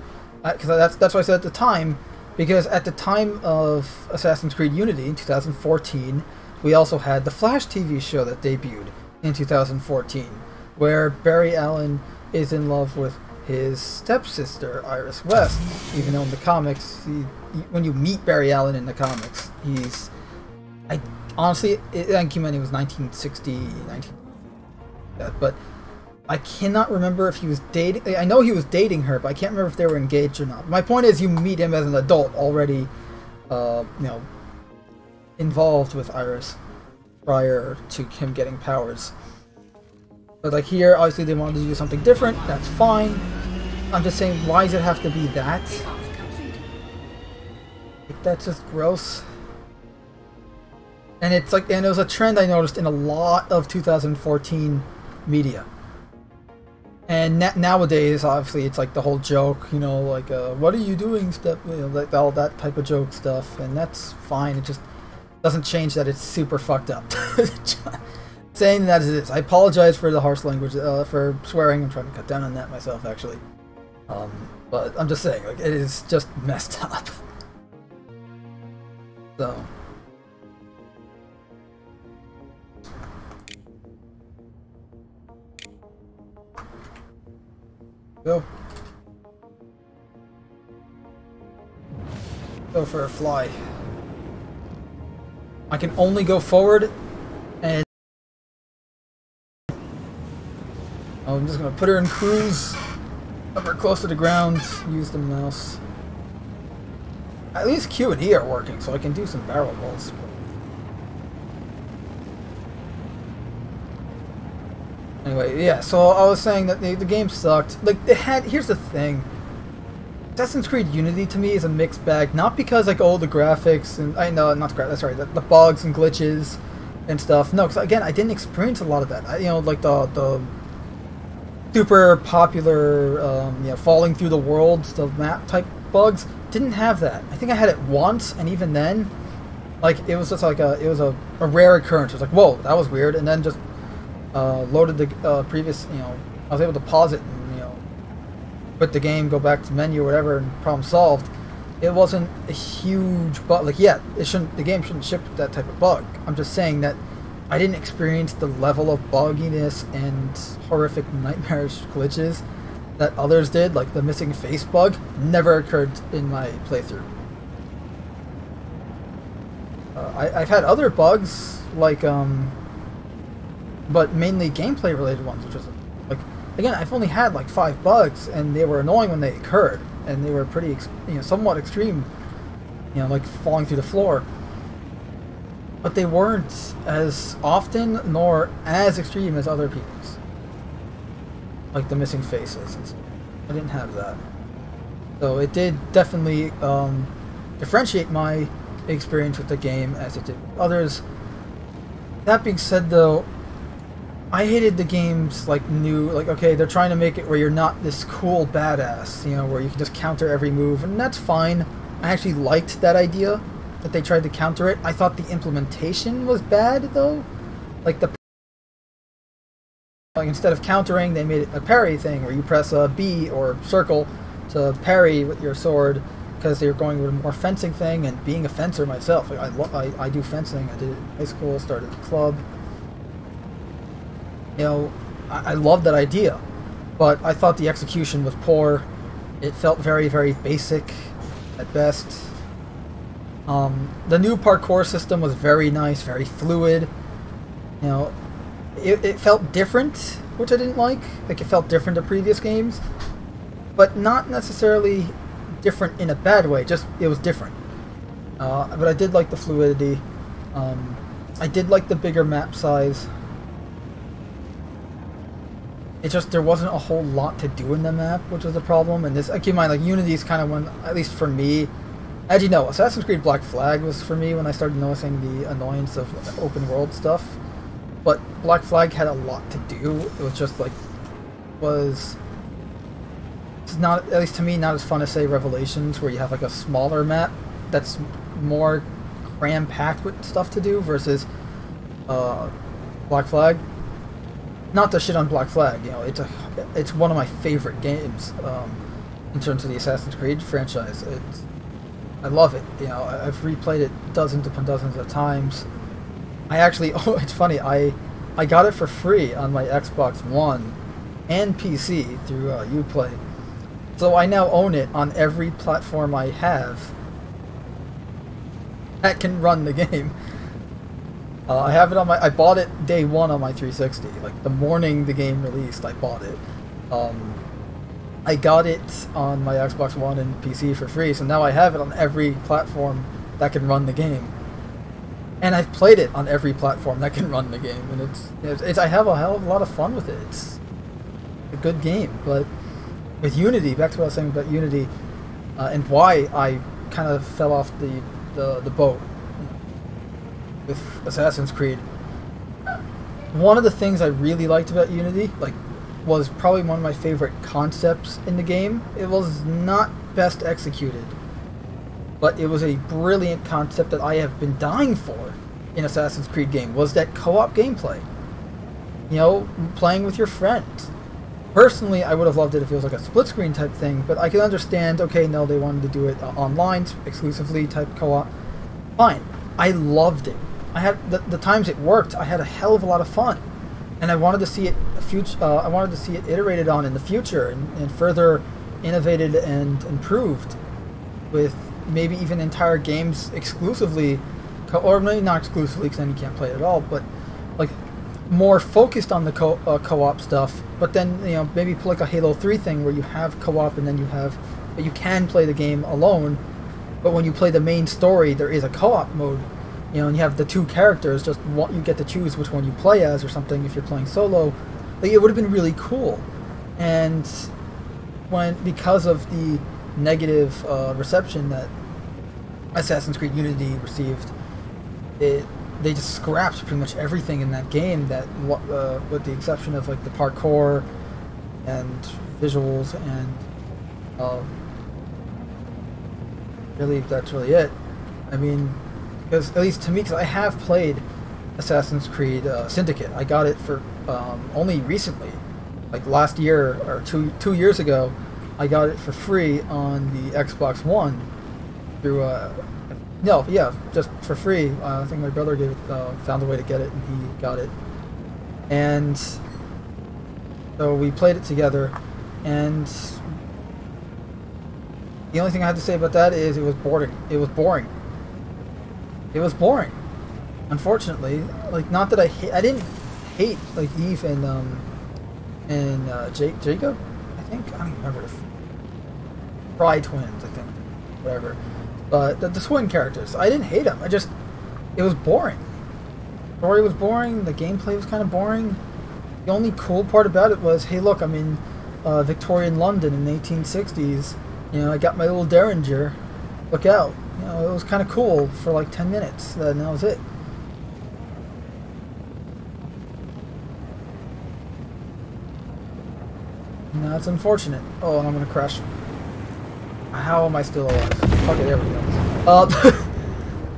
Because that's what I said at the time. Because at the time of Assassin's Creed Unity in 2014, we also had the Flash TV show that debuted in 2014, where Barry Allen is in love with his stepsister, Iris West, even though in the comics, when you meet Barry Allen in the comics, honestly, I think he was 1960, but I cannot remember if he was dating. I know he was dating her, but I can't remember if they were engaged or not. My point is, you meet him as an adult already, you know, involved with Iris prior to him getting powers. But like here, obviously they wanted to do something different. That's fine. I'm just saying, why does it have to be that? Like, that's just gross. And it's like, and it was a trend I noticed in a lot of 2014 media. And nowadays, obviously, it's like the whole joke, you know, like, what are you doing, you know, like all that type of joke stuff, and that's fine. It just doesn't change that it's super fucked up. Saying that as it is. I apologize for the harsh language, for swearing. I'm trying to cut down on that myself, actually. But I'm just saying, like, it is just messed up. So. Go for a fly. I can only go forward, and I'm just gonna put her in cruise, up her close to the ground, use the mouse. At least Q and E are working, so I can do some barrel rolls. Anyway, yeah, so I was saying that the game sucked. Like, here's the thing. Assassin's Creed Unity to me is a mixed bag, not because, like, oh, the graphics, and I know, not the graphics, sorry, the bugs and glitches and stuff. No, because, again, I didn't experience a lot of that. You know, like, the super popular, you know, falling through the world, the map type bugs, didn't have that. I think I had it once, and even then, like, it was just like it was a rare occurrence. It was like, whoa, that was weird, and then just loaded the previous, you know, I was able to pause it and, you know, quit the game, go back to menu or whatever, and problem solved. It wasn't a huge bug. Like, yeah, the game shouldn't ship that type of bug. I'm just saying that I didn't experience the level of bugginess and horrific nightmarish glitches that others did. Like the missing face bug never occurred in my playthrough. I've had other bugs, like, but mainly gameplay related ones, which was, like, again, I've only had like 5 bugs, and they were annoying when they occurred, and they were pretty, you know, somewhat extreme, you know, like falling through the floor. But they weren't as often nor as extreme as other people's, like the missing faces and stuff. I didn't have that, so it did definitely differentiate my experience with the game as it did with others. That being said, though, I hated the games like okay, they're trying to make it where you're not this cool badass, you know, where you can just counter every move, and that's fine. I actually liked that idea that they tried to counter it. I thought the implementation was bad, though. Like instead of countering, they made it a parry thing where you press a B or circle to parry with your sword, because they're going with a more fencing thing. And being a fencer myself, like, I do fencing. I did it in high school, started a club. You know, I love that idea, but I thought the execution was poor. It felt very, very basic at best. The new parkour system was very nice, very fluid. You know, it felt different, which I didn't like. Like, it felt different to previous games, but not necessarily different in a bad way, just it was different. But I did like the fluidity. I did like the bigger map size. It's just there wasn't a whole lot to do in the map, which was a problem. And this, keep in mind, like, Unity is kind of when, at least for me, as you know, Assassin's Creed Black Flag was for me when I started noticing the annoyance of open world stuff. But Black Flag had a lot to do. It was just like, it's not, at least to me, not as fun as, say, Revelations, where you have like a smaller map that's more cram-packed with stuff to do, versus Black Flag. Not to shit on Black Flag, you know, it's one of my favorite games in terms of the Assassin's Creed franchise. I love it. You know, I've replayed it dozens upon dozens of times. I actually, oh, it's funny, I got it for free on my Xbox One and PC through Uplay. So I now own it on every platform I have that can run the game. I have it on my, I bought it day one on my 360, like the morning the game released, I bought it. I got it on my Xbox One and PC for free, so now I have it on every platform that can run the game. And I've played it on every platform that can run the game, and it's I have a hell of a lot of fun with it. It's a good game, but with Unity, back to what I was saying about Unity, and why I kind of fell off the boat with Assassin's Creed. One of the things I really liked about Unity, like, was probably one of my favorite concepts in the game. It was not best executed, but it was a brilliant concept that I have been dying for in Assassin's Creed game, was that co-op gameplay. You know, playing with your friends. Personally, I would have loved it if it was like a split screen type thing, but I can understand, okay, no, they wanted to do it online, exclusively type co-op. Fine. I loved it. I had the times it worked, I had a hell of a lot of fun. And I wanted to see it I wanted to see it iterated on in the future, and further innovated and improved, with maybe even entire games exclusively, or maybe not exclusively, because then you can't play it at all, but like more focused on the co-op stuff. But then, you know, maybe put like a Halo 3 thing where you have co-op, and then but you can play the game alone. But when you play the main story, there is a co-op mode. You know, and you have the two characters, just you get to choose which one you play as or something if you're playing solo. Like, it would have been really cool. And because of the negative reception that Assassin's Creed Unity received, they just scrapped pretty much everything in that game, that with the exception of like the parkour and visuals, and really that's really it. I mean, because at least to me, because I have played Assassin's Creed Syndicate. I got it for only recently, like last year or two years ago. I got it for free on the Xbox One through just for free. I think my brother found a way to get it, and he got it, and so we played it together. And the only thing I have to say about that is it was boring. It was boring. It was boring, unfortunately. Like, not that I didn't hate like Eve and Jacob, I think. I don't even remember. Fry twins, I think, whatever. But the twin characters, I didn't hate them. It was boring. The story was boring. The gameplay was kind of boring. The only cool part about it was, hey, look, I'm in Victorian London in the 1860s. You know, I got my little Derringer. Look out. you know, it was kind of cool for like 10 minutes, and that was it. And that's unfortunate. Oh, and I'm gonna crash. How am I still alive? Okay, there we go.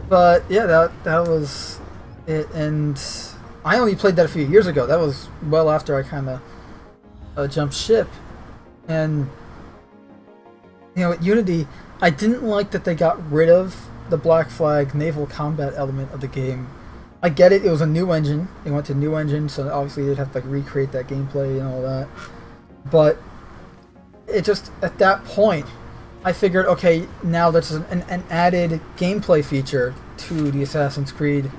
But yeah, that was it, and I only played that a few years ago. That was well after I kind of jumped ship, and you know, at Unity, I didn't like that they got rid of the Black Flag naval combat element of the game. I get it; it was a new engine. They went to new engine, so obviously they'd have to like recreate that gameplay and all that. But it just at that point, I figured, okay, now that's an added gameplay feature to the Assassin's Creed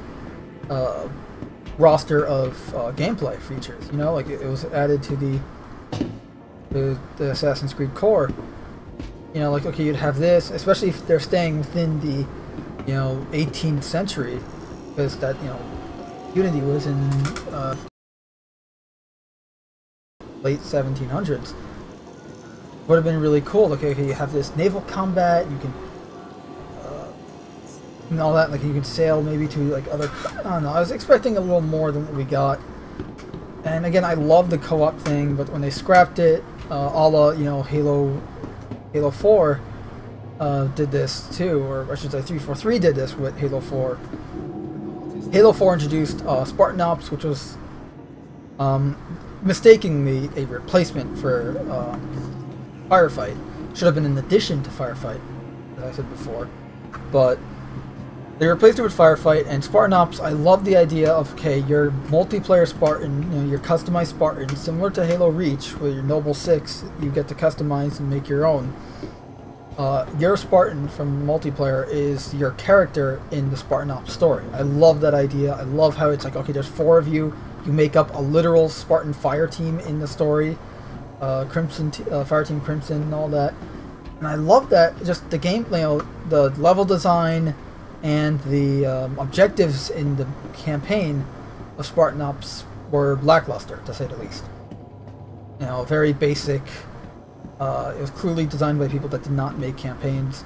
roster of gameplay features. You know, like it was added to the Assassin's Creed core. You know, like, okay, you'd have this, especially if they're staying within the, you know, 18th century, because that, you know, Unity was in late 1700s. Would have been really cool. Like, okay, you have this naval combat, you can and all that, like you can sail maybe to like other, I don't know, I was expecting a little more than what we got. And again, I love the co-op thing, but when they scrapped it, a la, you know, Halo 4 did this too, or I should say 343 did this with Halo 4. Halo 4 introduced Spartan Ops, which was mistakenly a replacement for Firefight. Should have been an addition to Firefight, as I said before. But they replaced it with Firefight, and Spartan Ops, I love the idea of, okay, your multiplayer Spartan, you know, your customized Spartan, similar to Halo Reach, where your Noble 6, you get to customize and make your own. Your Spartan from multiplayer is your character in the Spartan Ops story. I love that idea. I love how it's like, okay, there's 4 of you. You make up a literal Spartan fire team in the story. Crimson, Fire Team Crimson and all that. And I love that, just the game, you know, the level design and the objectives in the campaign of Spartan Ops were lackluster, to say the least. You know, very basic. It was clearly designed by people that did not make campaigns.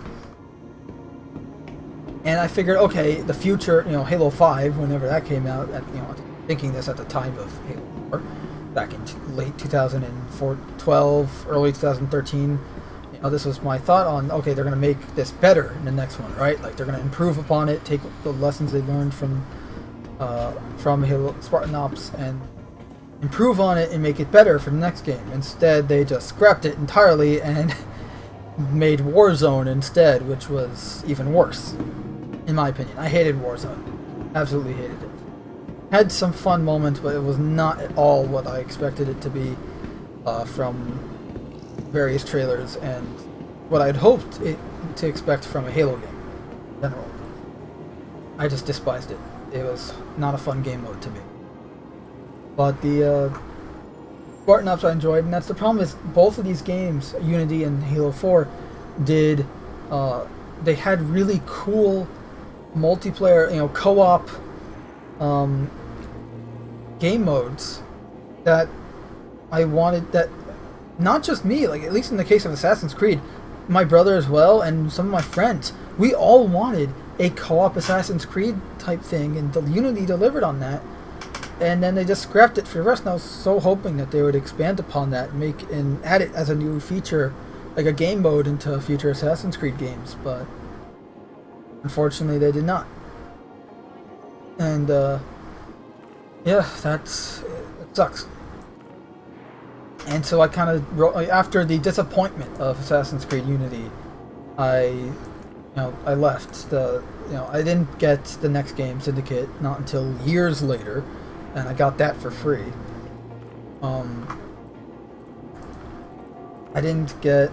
And I figured, okay, the future, you know, Halo 5, whenever that came out, you know, thinking this at the time of Halo 4, back in late 2012, early 2013, you know, this was my thought on, okay, they're going to make this better in the next one, right? Like, they're going to improve upon it, take the lessons they learned from Halo Spartan Ops and improve on it and make it better for the next game. Instead, they just scrapped it entirely and made Warzone instead, which was even worse, in my opinion. I hated Warzone. Absolutely hated it. Had some fun moments, but it was not at all what I expected it to be from various trailers and what I'd hoped to expect from a Halo game in general. I just despised it. It was not a fun game mode to me. But the Spartan Ops I enjoyed, and that's the problem is both of these games, Unity and Halo 4, did they had really cool multiplayer, you know, co-op game modes that I wanted, that not just me, like at least in the case of Assassin's Creed, my brother as well, and some of my friends, we all wanted a co-op Assassin's Creed type thing, and Unity delivered on that. And then they just scrapped it for the rest, and I was so hoping that they would expand upon that and add it as a new feature, like a game mode into future Assassin's Creed games, but unfortunately they did not. And yeah, it sucks. And so I kind of, after the disappointment of Assassin's Creed Unity, I left. I didn't get the next game, Syndicate, not until years later, and I got that for free. I didn't get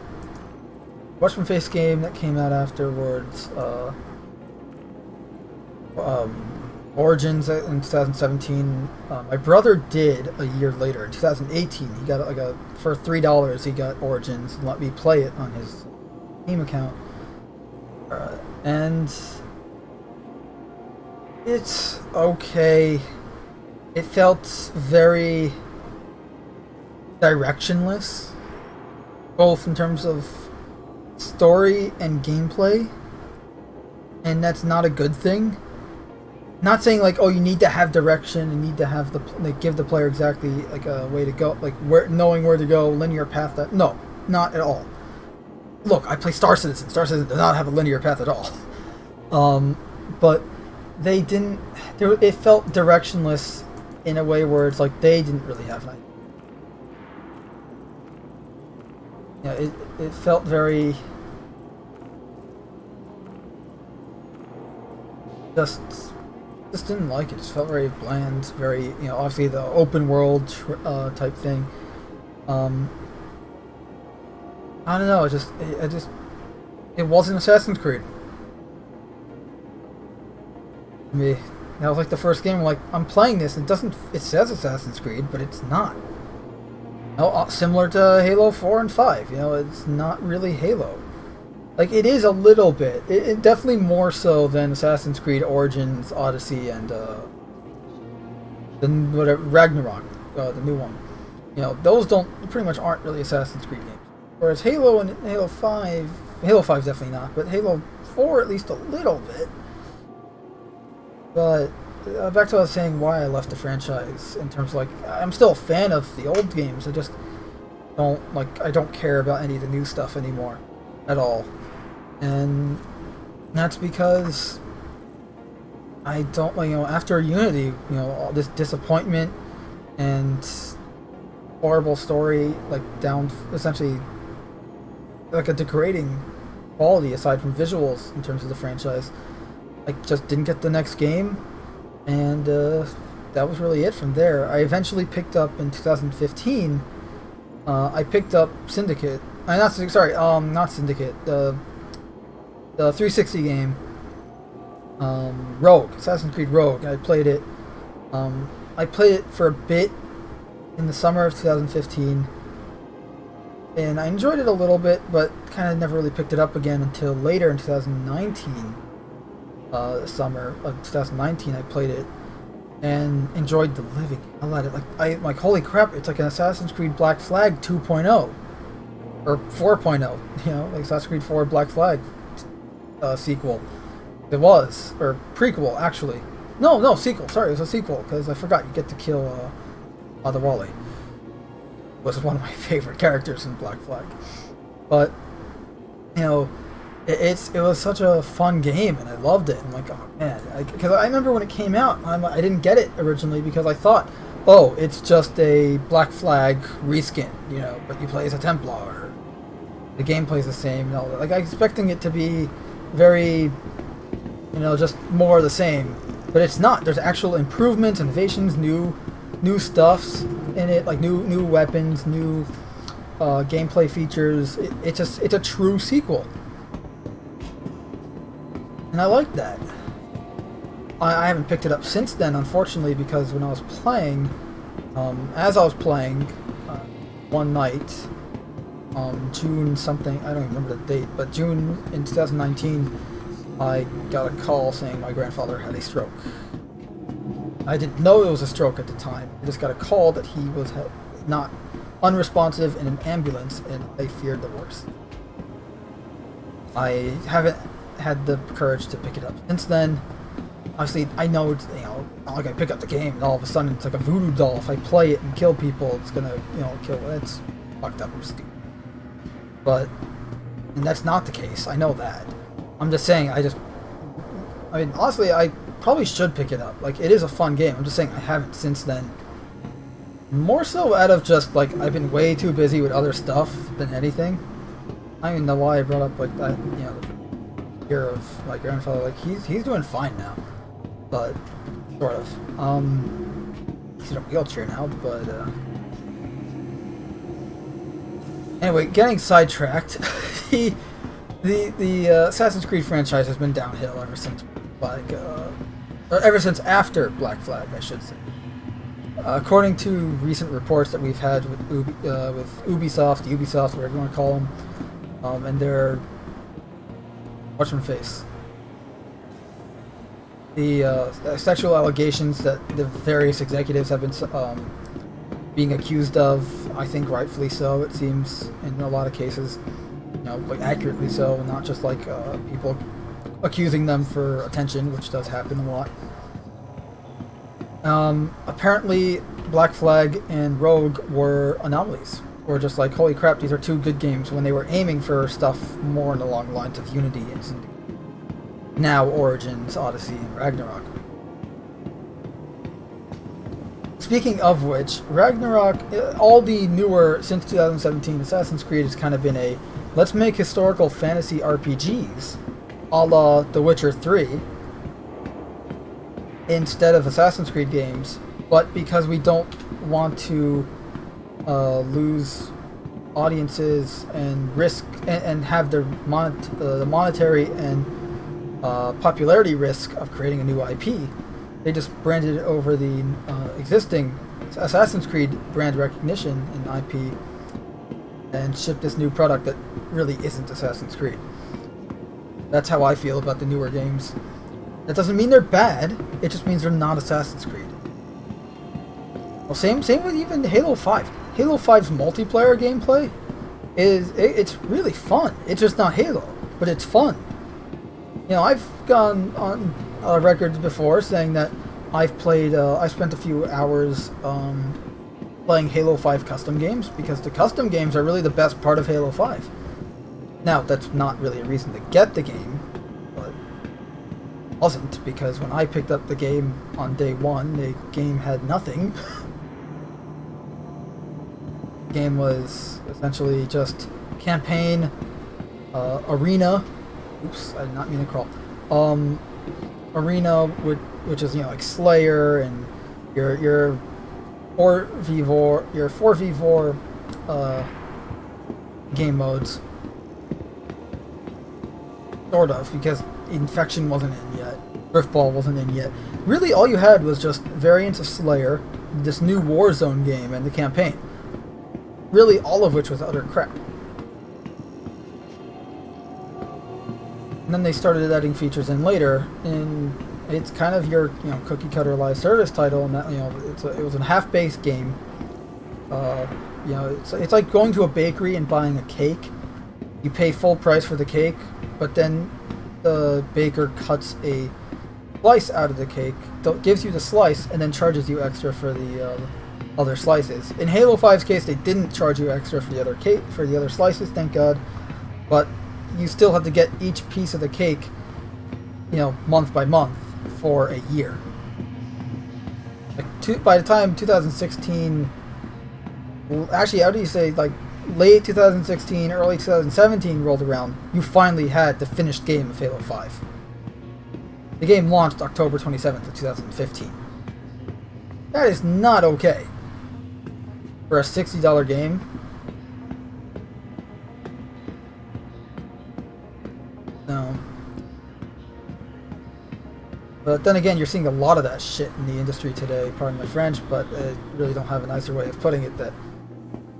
Watch My Face game that came out afterwards. Origins in 2017. My brother did a year later in 2018. He got for $3. He got Origins and let me play it on his Steam account. And it's okay. It felt very directionless, both in terms of story and gameplay. and that's not a good thing. Not saying like, oh, you need to have direction, and need to have give the player exactly like a way to go, like knowing where to go, linear path. No, not at all. Look, I play Star Citizen. Star Citizen does not have a linear path at all. But they didn't. It felt directionless in a way where it's like they didn't really have an idea. Yeah, it felt very just didn't like it. Just felt very bland, very, you know, obviously the open world type thing. I don't know. It wasn't Assassin's Creed. I mean, that was like the first game. Like, I'm playing this. It says Assassin's Creed, but it's not. You know, similar to Halo 4 and 5. You know, it's not really Halo. Like, it is a little bit. It definitely more so than Assassin's Creed Origins, Odyssey, and then whatever Ragnarok, the new one. You know, those pretty much aren't really Assassin's Creed games. Whereas Halo and Halo 5 is definitely not, but Halo 4 at least a little bit. But back to what I was saying, why I left the franchise in terms of, like, I'm still a fan of the old games. I just I don't care about any of the new stuff anymore at all. And that's because I don't, you know, after Unity, you know, all this disappointment and horrible story, like, down, essentially, like a degrading quality aside from visuals in terms of the franchise, I just didn't get the next game, and that was really it from there. I eventually picked up in 2015, I picked up Syndicate. Not Syndicate, the 360 game, Rogue, Assassin's Creed Rogue. I played it. I played it for a bit in the summer of 2015, and I enjoyed it a little bit, but kind of never really picked it up again until later in 2019. The summer of 2019, I played it and enjoyed the living hell out of it. Like, holy crap! It's like an Assassin's Creed Black Flag 2.0 or 4.0. You know, like Assassin's Creed 4 Black Flag sequel. It was, or prequel actually. No, sequel. Sorry, it was a sequel because I forgot you get to kill Adewale. Was one of my favorite characters in Black Flag. But you know, it was such a fun game, and I loved it. I'm like, oh man, because I remember when it came out, I didn't get it originally because I thought, oh, it's just a Black Flag reskin, you know, but you play as a Templar. The gameplay's the same and all that. Like, I was expecting it to be very, you know, just more of the same, but it's not. There's actual improvements, innovations, new stuffs in it, like new weapons, new gameplay features. It's a true sequel, and I like that. I haven't picked it up since then, unfortunately, because when I was playing, as I was playing, one night, June something, I don't even remember the date, but June in 2019, I got a call saying my grandfather had a stroke. I didn't know it was a stroke at the time. I just got a call that he was not unresponsive in an ambulance, and I feared the worst. I haven't had the courage to pick it up since then. Obviously, I know it's, you know, not like I pick up the game and all of a sudden it's like a voodoo doll. If I play it and kill people, it's gonna, you know, kill. It's fucked up and stupid. But, and that's not the case. I know that. I'm just saying, I mean, honestly, I probably should pick it up. Like, it is a fun game. I'm just saying I haven't since then. More so out of just, like, I've been way too busy with other stuff than anything. I don't even know why I brought up, like, that, you know, the fear of my grandfather. Like, he's doing fine now. But, sort of. He's in a wheelchair now, but, anyway, getting sidetracked. The Assassin's Creed franchise has been downhill ever since, like, ever since after Black Flag, I should say. According to recent reports that we've had with Ubisoft, whatever you want to call them, and their whatchamface, the sexual allegations that the various executives have been being accused of, I think rightfully so, it seems, in a lot of cases, you know, like accurately so, not just like people accusing them for attention, which does happen a lot. Apparently, Black Flag and Rogue were anomalies. Or just like, holy crap, these are two good games, when they were aiming for stuff more along the lines of Unity and Syndicate. Now Origins, Odyssey, and Ragnarok. Speaking of which, Ragnarok, all the newer, since 2017, Assassin's Creed has kind of been a, let's make historical fantasy RPGs, a la The Witcher 3, instead of Assassin's Creed games, but because we don't want to lose audiences and risk and have the monetary and popularity risk of creating a new IP, they just branded it over the existing Assassin's Creed brand recognition and IP and shipped this new product that really isn't Assassin's Creed. That's how I feel about the newer games. That doesn't mean they're bad, it just means they're not Assassin's Creed. Well, same with even Halo 5. Halo 5's multiplayer gameplay it's really fun. It's just not Halo, but it's fun. You know, I've gone on records before saying that I've played, I spent a few hours playing Halo 5 custom games, because the custom games are really the best part of Halo 5. Now, that's not really a reason to get the game, but it wasn't, because when I picked up the game on day one, the game had nothing. The game was essentially just campaign, arena, oops, I did not mean to crawl, arena, which is, you know, like Slayer, and your 4v4 game modes, sort of, because Infection wasn't in yet, Riftball wasn't in yet. Really, all you had was just variants of Slayer, this new Warzone game, and the campaign. Really, all of which was utter crap. And then they started adding features in later, and it's kind of your, you know, cookie cutter live service title, and that, you know, it was a half-baked game. You know, it's like going to a bakery and buying a cake. You pay full price for the cake, but then the baker cuts a slice out of the cake, gives you the slice, and then charges you extra for the other slices. In Halo 5's case, they didn't charge you extra for the other slices, thank God, but you still have to get each piece of the cake, you know, month by month for a year. Like by the time 2016, actually, how do you say, like late 2016, early 2017 rolled around, you finally had the finished game of Halo 5. The game launched October 27th of 2015. That is not okay for a $60 game. No. But then again, you're seeing a lot of that shit in the industry today, pardon my French, but I really don't have a nicer way of putting it, that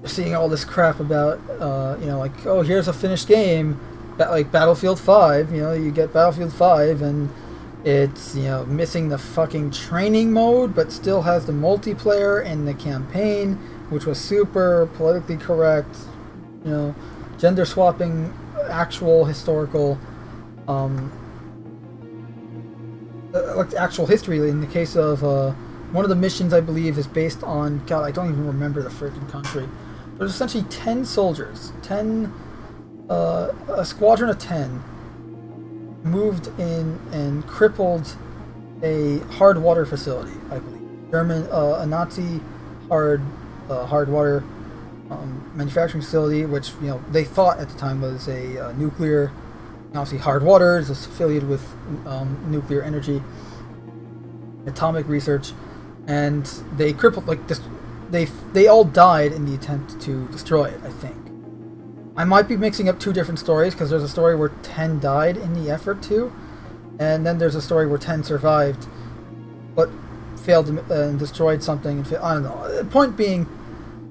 you're seeing all this crap about, you know, like, oh, here's a finished game, like Battlefield 5, you know, you get Battlefield 5, and it's, you know, missing the fucking training mode, but still has the multiplayer and the campaign, which was super politically correct, you know, gender swapping, actual historical, like actual history. In the case of one of the missions, I believe, is based on, God, I don't even remember the freaking country. There's essentially 10 soldiers, a squadron of 10 moved in and crippled a hard water facility, I believe. A Nazi hard water manufacturing facility, which, you know, they thought at the time was a nuclear. Obviously, hard water is affiliated with nuclear energy, atomic research, and they crippled, like this. They all died in the attempt to destroy it, I think. I might be mixing up two different stories, because there's a story where 10 died in the effort to, and then there's a story where 10 survived, but failed and destroyed something. And I don't know. The point being,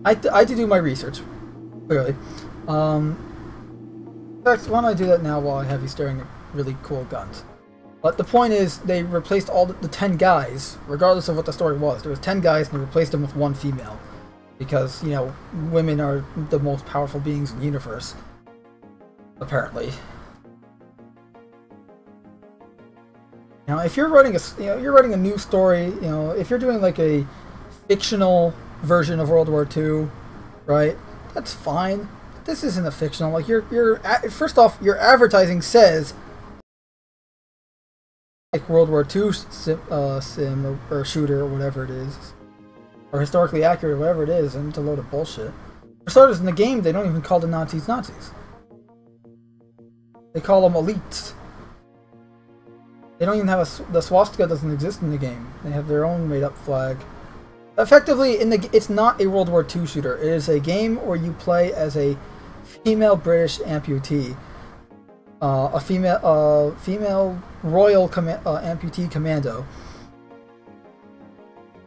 I had to do my research, clearly. In fact, why don't I do that now while I have you staring at really cool guns? But the point is, they replaced all the 10 guys, regardless of what the story was. There was 10 guys, and they replaced them with one female. Because, you know, women are the most powerful beings in the universe. Apparently. You know, if you're writing you're writing a new story. You know, if you're doing like a fictional version of World War II, right? That's fine. This isn't a fictional. Like first off, your advertising says like World War II sim or shooter or whatever it is, or historically accurate or whatever it is, and it's a load of bullshit. For starters, in the game, they don't even call the Nazis Nazis. They call them elites. They don't even have the swastika doesn't exist in the game. They have their own made-up flag. Effectively, it's not a World War II shooter. It is a game where you play as a female British amputee, a female royal amputee commando,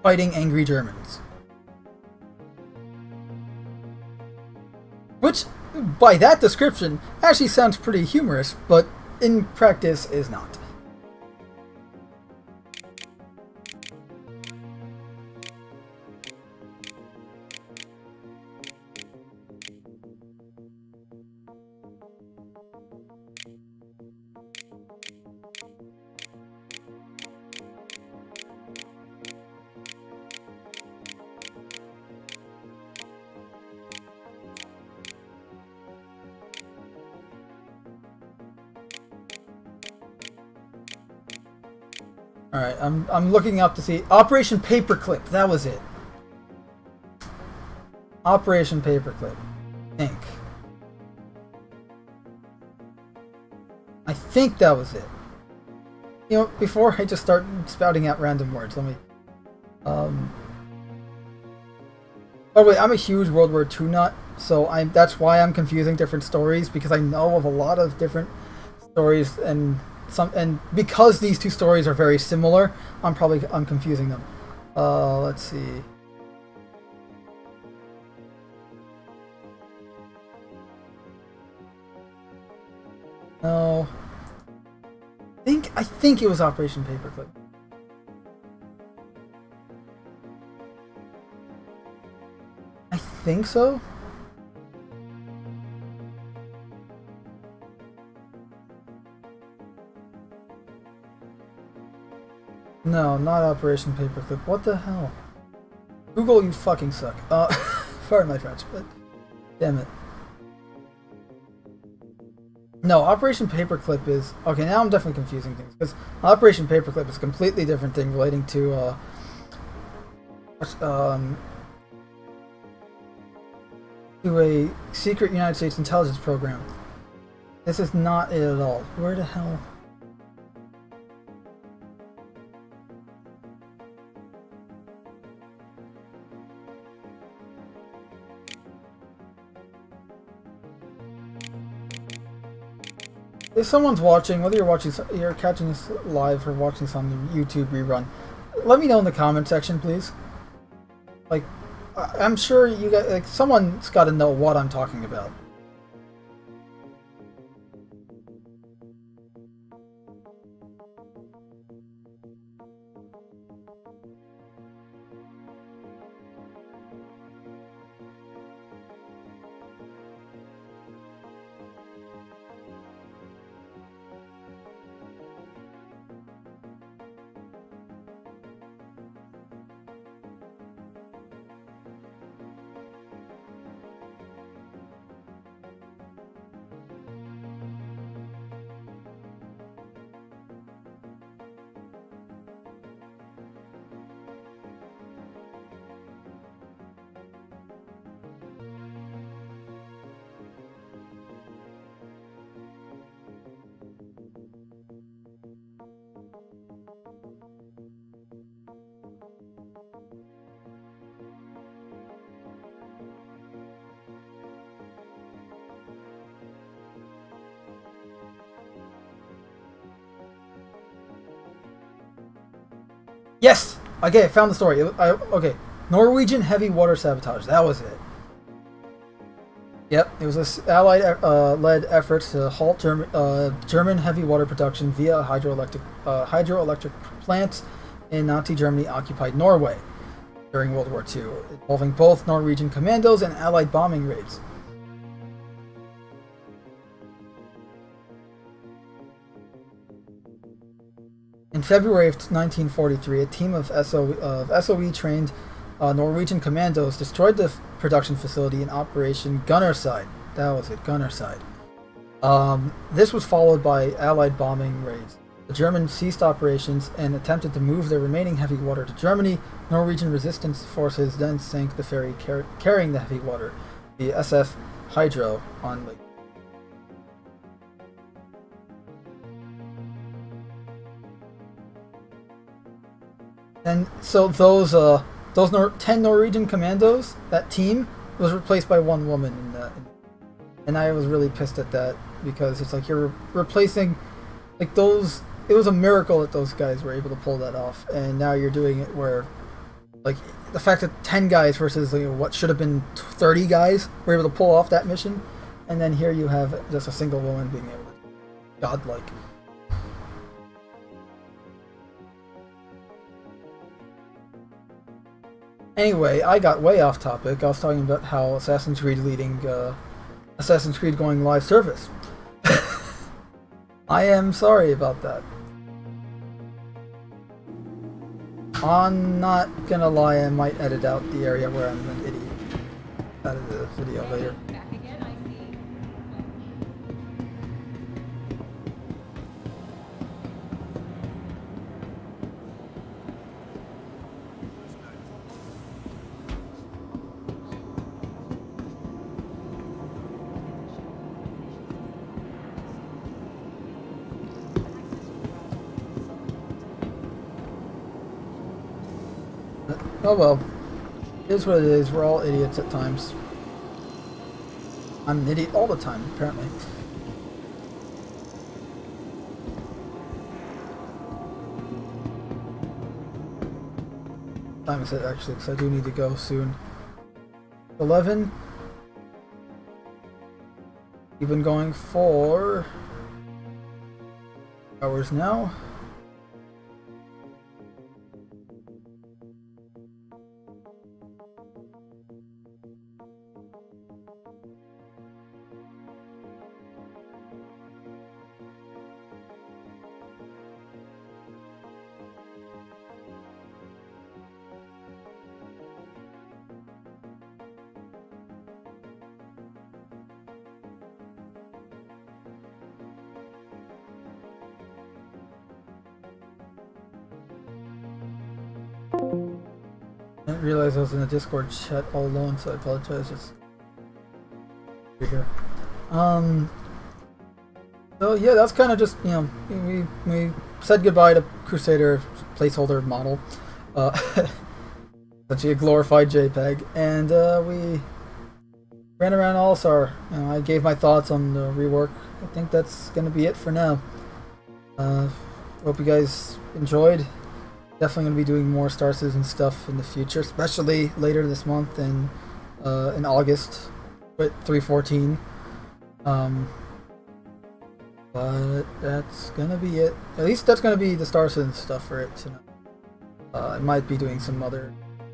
fighting angry Germans. Which, by that description, actually sounds pretty humorous, but in practice is not. Alright, I'm looking up to see Operation Paperclip. That was it. Operation Paperclip. I think that was it. You know, before I just start spouting out random words, let me by the way, I'm a huge World War II nut, so that's why I'm confusing different stories, because I know of a lot of different stories, and because these two stories are very similar, I'm confusing them. Let's see. No. I think it was Operation Paperclip. I think so. No, not Operation Paperclip. What the hell? Google, you fucking suck. Pardon my French, but damn it. No, Operation Paperclip is... Okay, now I'm definitely confusing things, because Operation Paperclip is a completely different thing relating to, to a secret United States intelligence program. This is not it at all. Where the hell... If someone's watching, whether you're catching this live or watching this on the YouTube rerun, let me know in the comment section, please. Like, I'm sure you guys, like, someone's got to know what I'm talking about. Yes! Okay, I found the story. Okay. Norwegian heavy water sabotage. That was it. Yep, it was a Allied-led efforts to halt German heavy water production via hydroelectric plants in Nazi Germany-occupied Norway during World War II, involving both Norwegian commandos and Allied bombing raids. In February of 1943, a team of SOE-trained Norwegian commandos destroyed the production facility in Operation Gunnerside. That was it, Gunnerside. This was followed by Allied bombing raids. The Germans ceased operations and attempted to move their remaining heavy water to Germany. Norwegian resistance forces then sank the ferry carrying the heavy water, the SF Hydro, on Lake. And so those 10 Norwegian commandos, that team, was replaced by one woman in that. And I was really pissed at that, because it's like you're replacing, like, those. It was a miracle that those guys were able to pull that off, and now you're doing it where, like, the fact that 10 guys versus, like, what should have been 30 guys were able to pull off that mission, and then here you have just a single woman being able to, godlike. Anyway, I got way off topic. I was talking about how Assassin's Creed Assassin's Creed going live service. I am sorry about that. I'm not gonna lie, I might edit out the area where I'm an idiot out of the video later. Oh well, it is what it is. We're all idiots at times. I'm an idiot all the time, apparently. Time is it actually, because I do need to go soon. 11. We've been going for hours now. I didn't realize I was in the Discord chat all alone, so I apologize. It's here. So yeah, that's kind of just, you know, we said goodbye to Crusader placeholder model, essentially a glorified JPEG, and we ran around Olisar. You know, I gave my thoughts on the rework. I think that's gonna be it for now. Hope you guys enjoyed. Definitely going to be doing more Star Citizen stuff in the future, especially later this month and in August with 3.14. But that's going to be it. At least that's going to be the Star Citizen stuff for it tonight. I might be doing some other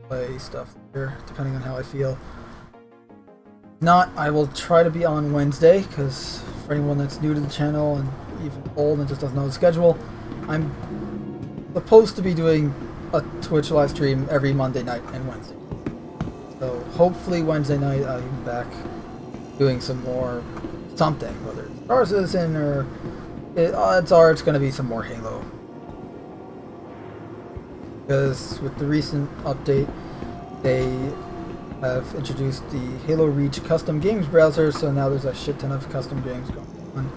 play stuff here, depending on how I feel. If not, I will try to be on Wednesday, because for anyone that's new to the channel and even old and just doesn't know the schedule, I'm supposed to be doing a Twitch live stream every Monday night and Wednesday. So hopefully Wednesday night I'll be back doing some more something, whether it's Star Citizen or odds are it's going to be some more Halo. Because with the recent update, they have introduced the Halo Reach custom games browser, so now there's a shit ton of custom games going on.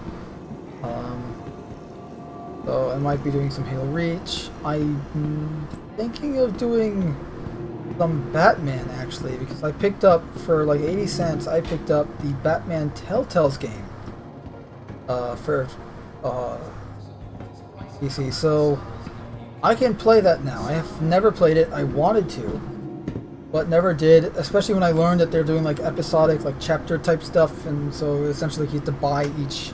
So I might be doing some Halo Reach. I'm thinking of doing some Batman, actually, because I picked up, for like 80 cents, I picked up the Batman Telltales game for PC. So I can play that now. I have never played it. I wanted to, but never did, especially when I learned that they're doing like episodic, like chapter type stuff, and so essentially you have to buy each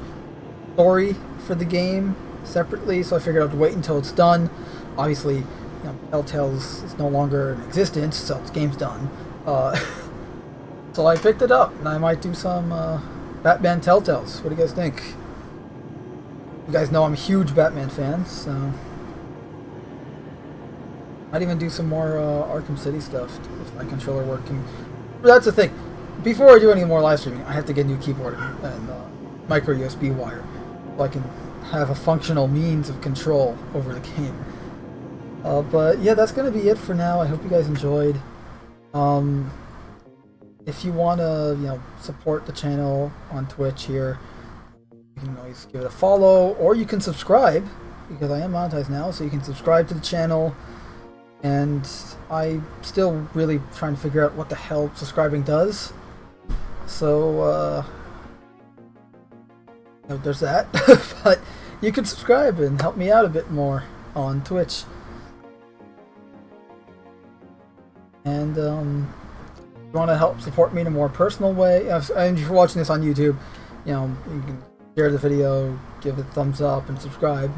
story for the game separately, so I figured I'd wait until it's done. Obviously, you know, Telltales is no longer in existence, so its game's done. So I picked it up, and I might do some Batman Telltales. What do you guys think? You guys know I'm a huge Batman fan, so Might even do some more Arkham City stuff if my controller working. But that's the thing. Before I do any more live streaming, I have to get a new keyboard and micro USB wire, so I can have a functional means of control over the game. But yeah, that's gonna be it for now. I hope you guys enjoyed. If you want to, support the channel on Twitch here, you can always give it a follow, or you can subscribe, because I am monetized now, so you can subscribe to the channel. And I'm still really trying to figure out what the hell subscribing does. So, there's that. But you can subscribe and help me out a bit more on Twitch. And, if you want to help support me in a more personal way, and if you're watching this on YouTube, you can share the video, give it a thumbs up, and subscribe,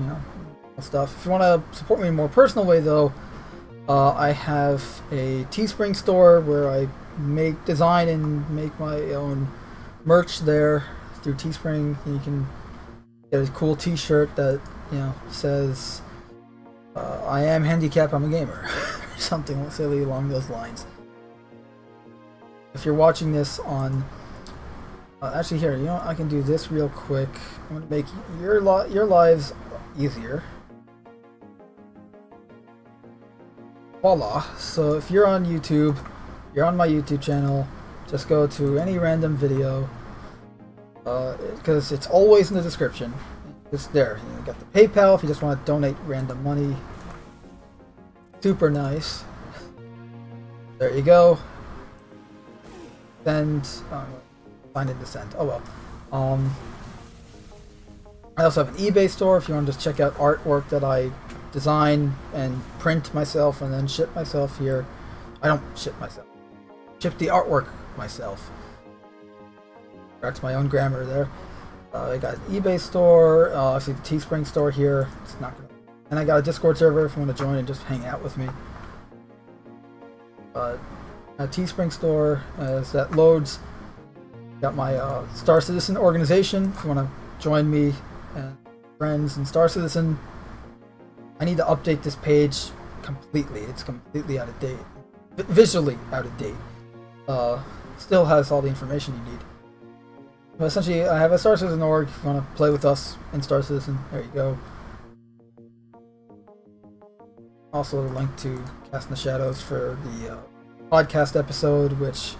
stuff. If you want to support me in a more personal way, though, I have a Teespring store where I design and make my own merch there through Teespring. And you can get a cool T-shirt that says "I am handicapped, I'm a gamer," or something silly along those lines. If you're watching this on, actually here, I can do this real quick. I'm gonna make your lives easier. Voila. So if you're on YouTube, you're on my YouTube channel, just go to any random video, because it's always in the description. It's there. You got the PayPal if you just want to donate random money. Super nice. There you go. Send. Find it to send. Oh well. I also have an eBay store if you want to just check out artwork that I design and print myself and then ship myself here. I don't ship myself. Ship the artwork myself. That's my own grammar there. I got an eBay store. I see the Teespring store here. It's not gonna. And I got a Discord server if you want to join and just hang out with me. A Teespring store as that loads. Got my Star Citizen organization. If you want to join me and friends in Star Citizen. I need to update this page completely. It's completely out of date. Visually out of date. Still has all the information you need. But essentially, I have a Star Citizen org. If you want to play with us in Star Citizen, there you go. Also, a link to Cast in the Shadows for the podcast episode, which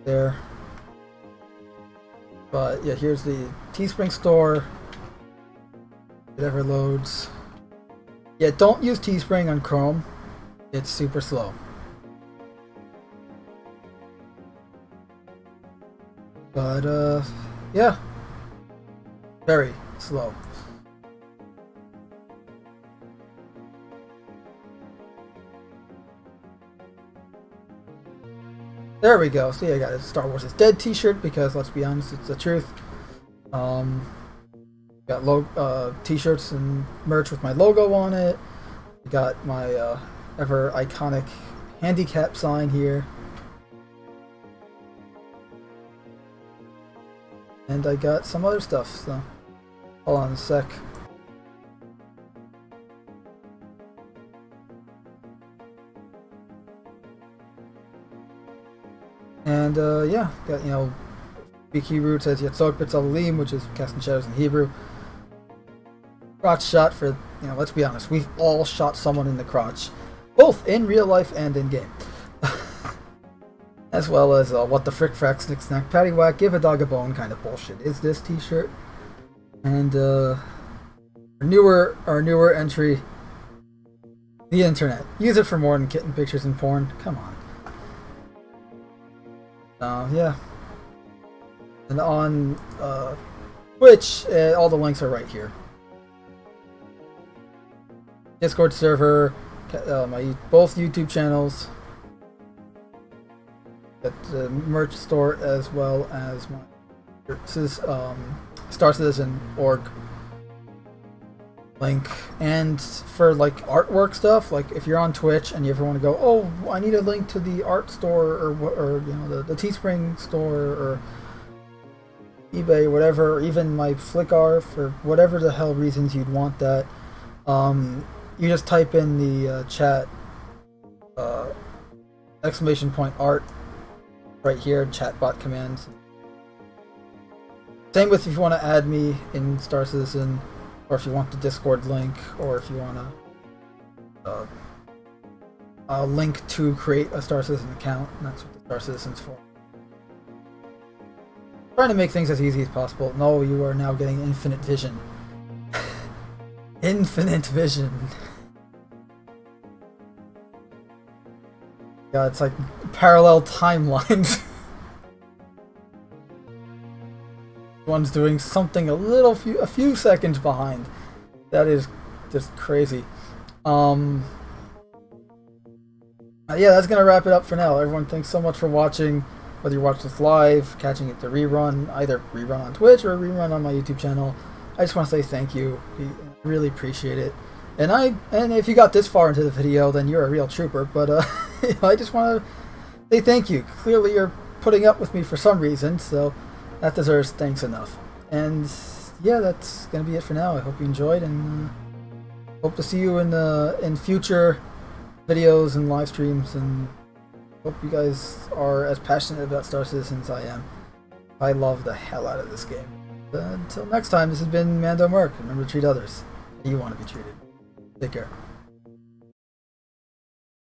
there. But yeah, here's the Teespring store. Whatever loads. Yeah, don't use Teespring on Chrome. It's super slow. But, yeah. Very slow. There we go. So yeah, I got a Star Wars is Dead t-shirt because, let's be honest, it's the truth. Got t-shirts and merch with my logo on it. Got my ever iconic handicap sign here. And I got some other stuff, so hold on a sec. And yeah, got Wiki Roots as Yatzok B'Tzalim, which is casting shadows in Hebrew. Crotch shot for, let's be honest, we've all shot someone in the crotch, both in real life and in game. As well as what the frick frack snick snack paddywhack, give a dog a bone kind of bullshit is this t-shirt. And our newer entry, the internet. Use it for more than kitten pictures and porn. Come on. Yeah. And on Twitch, all the links are right here. Discord server, my both YouTube channels, got the merch store as well as my Star Citizen org link. And for like artwork stuff, like if you're on Twitch and you ever want to go, oh, I need a link to the art store or the Teespring store or eBay or whatever, or even my Flickr for whatever the hell reasons you'd want that. you just type in the chat !art right here, chatbot commands. Same with if you want to add me in Star Citizen, or if you want the Discord link, or if you want to a link to create a Star Citizen account, and that's what the Star Citizen's for. Trying to make things as easy as possible. No, you are now getting infinite vision. Infinite vision. Yeah, it's like parallel timelines. One's doing something a few seconds behind. That is just crazy. Yeah, that's gonna wrap it up for now. Everyone, thanks so much for watching. Whether you're watching this live, catching it the rerun, either rerun on Twitch or rerun on my YouTube channel, I just want to say thank you. I really appreciate it. And if you got this far into the video, then you're a real trooper. But I just want to say thank you. Clearly, you're putting up with me for some reason, so that deserves thanks enough. And yeah, that's gonna be it for now. I hope you enjoyed, and hope to see you in future videos and live streams, and hope you guys are as passionate about Star Citizen as I am. I love the hell out of this game. Until next time, this has been Mando Merc. Remember to treat others how you want to be treated. Take care.